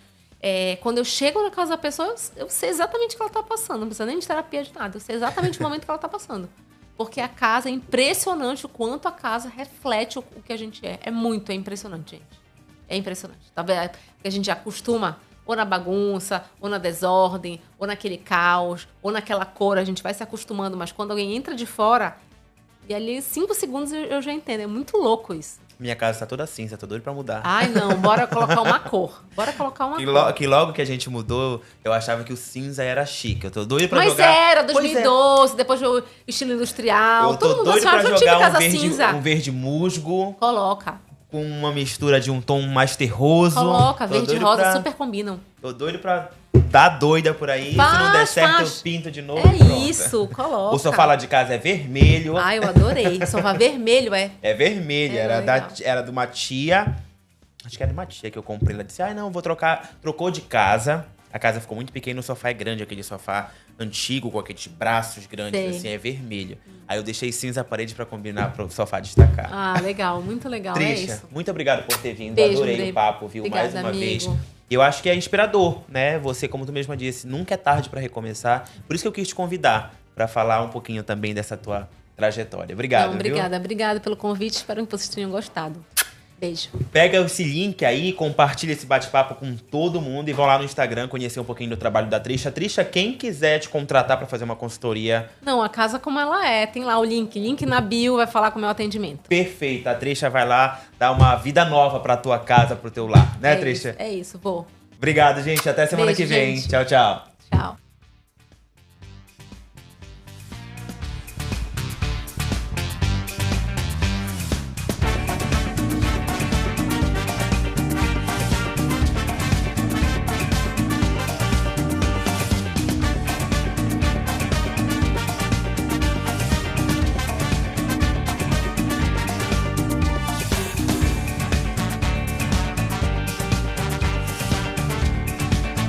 Quando eu chego na casa da pessoa, eu sei exatamente o que ela tá passando. Não precisa nem de terapia de nada. Eu sei exatamente o momento que ela tá passando. Porque a casa é impressionante o quanto a casa reflete o que a gente é. É impressionante, gente. É impressionante. Talvez porque a gente acostuma ou na bagunça, ou na desordem, ou naquele caos, ou naquela cor. A gente vai se acostumando. Mas quando alguém entra de fora, e ali 5 segundos eu já entendo. É muito louco isso. Minha casa tá toda cinza, tô doido pra mudar. Ai, não. Bora colocar uma cor. Bora colocar uma cor. Que logo que a gente mudou, eu achava que o cinza era chique. Eu tô doido pra Mas jogar... Mas era, 2012, depois o estilo industrial. Eu tô todo mundo doido pra achava jogar cinza. um verde musgo. Coloca. Com uma mistura de um tom mais terroso. Coloca, verde e rosa super combinam. Tô doido pra dar doida por aí. Se não der certo, eu pinto de novo. É pronto. Isso, coloca. O sofá lá de casa é vermelho. Ah, eu adorei. Sofá vermelho, é? É vermelho. Era de uma tia. Acho que era de uma tia que eu comprei. Ela disse, não, vou trocar. Trocou de casa. A casa ficou muito pequena, o sofá é grande, aquele sofá antigo, com aqueles braços grandes, Sei. assim, é vermelho. Aí eu deixei cinza a parede pra combinar pro sofá destacar. Ah, legal, muito legal, Trisha, é isso. muito obrigado por ter vindo, Beijo, adorei Andrei. o papo, viu, Obrigada, mais uma amigo. vez. Eu acho que é inspirador, né? Você, como tu mesma disse, nunca é tarde pra recomeçar. Por isso que eu quis te convidar pra falar um pouquinho também dessa tua trajetória. Obrigado, Não, obrigada pelo convite, espero que vocês tenham gostado. Beijo. Pega esse link aí, compartilha esse bate-papo com todo mundo e vão lá no Instagram conhecer um pouquinho do trabalho da Trisha. Trisha, quem quiser te contratar pra fazer uma consultoria... Não, a casa como ela é, tem lá o link na bio, vai falar com o meu atendimento. Perfeito, a Trisha vai lá dar uma vida nova pra tua casa, pro teu lar, né, Trisha? É isso, vou. Obrigado, gente, até semana Beijo, que vem. gente. Tchau, tchau. Tchau.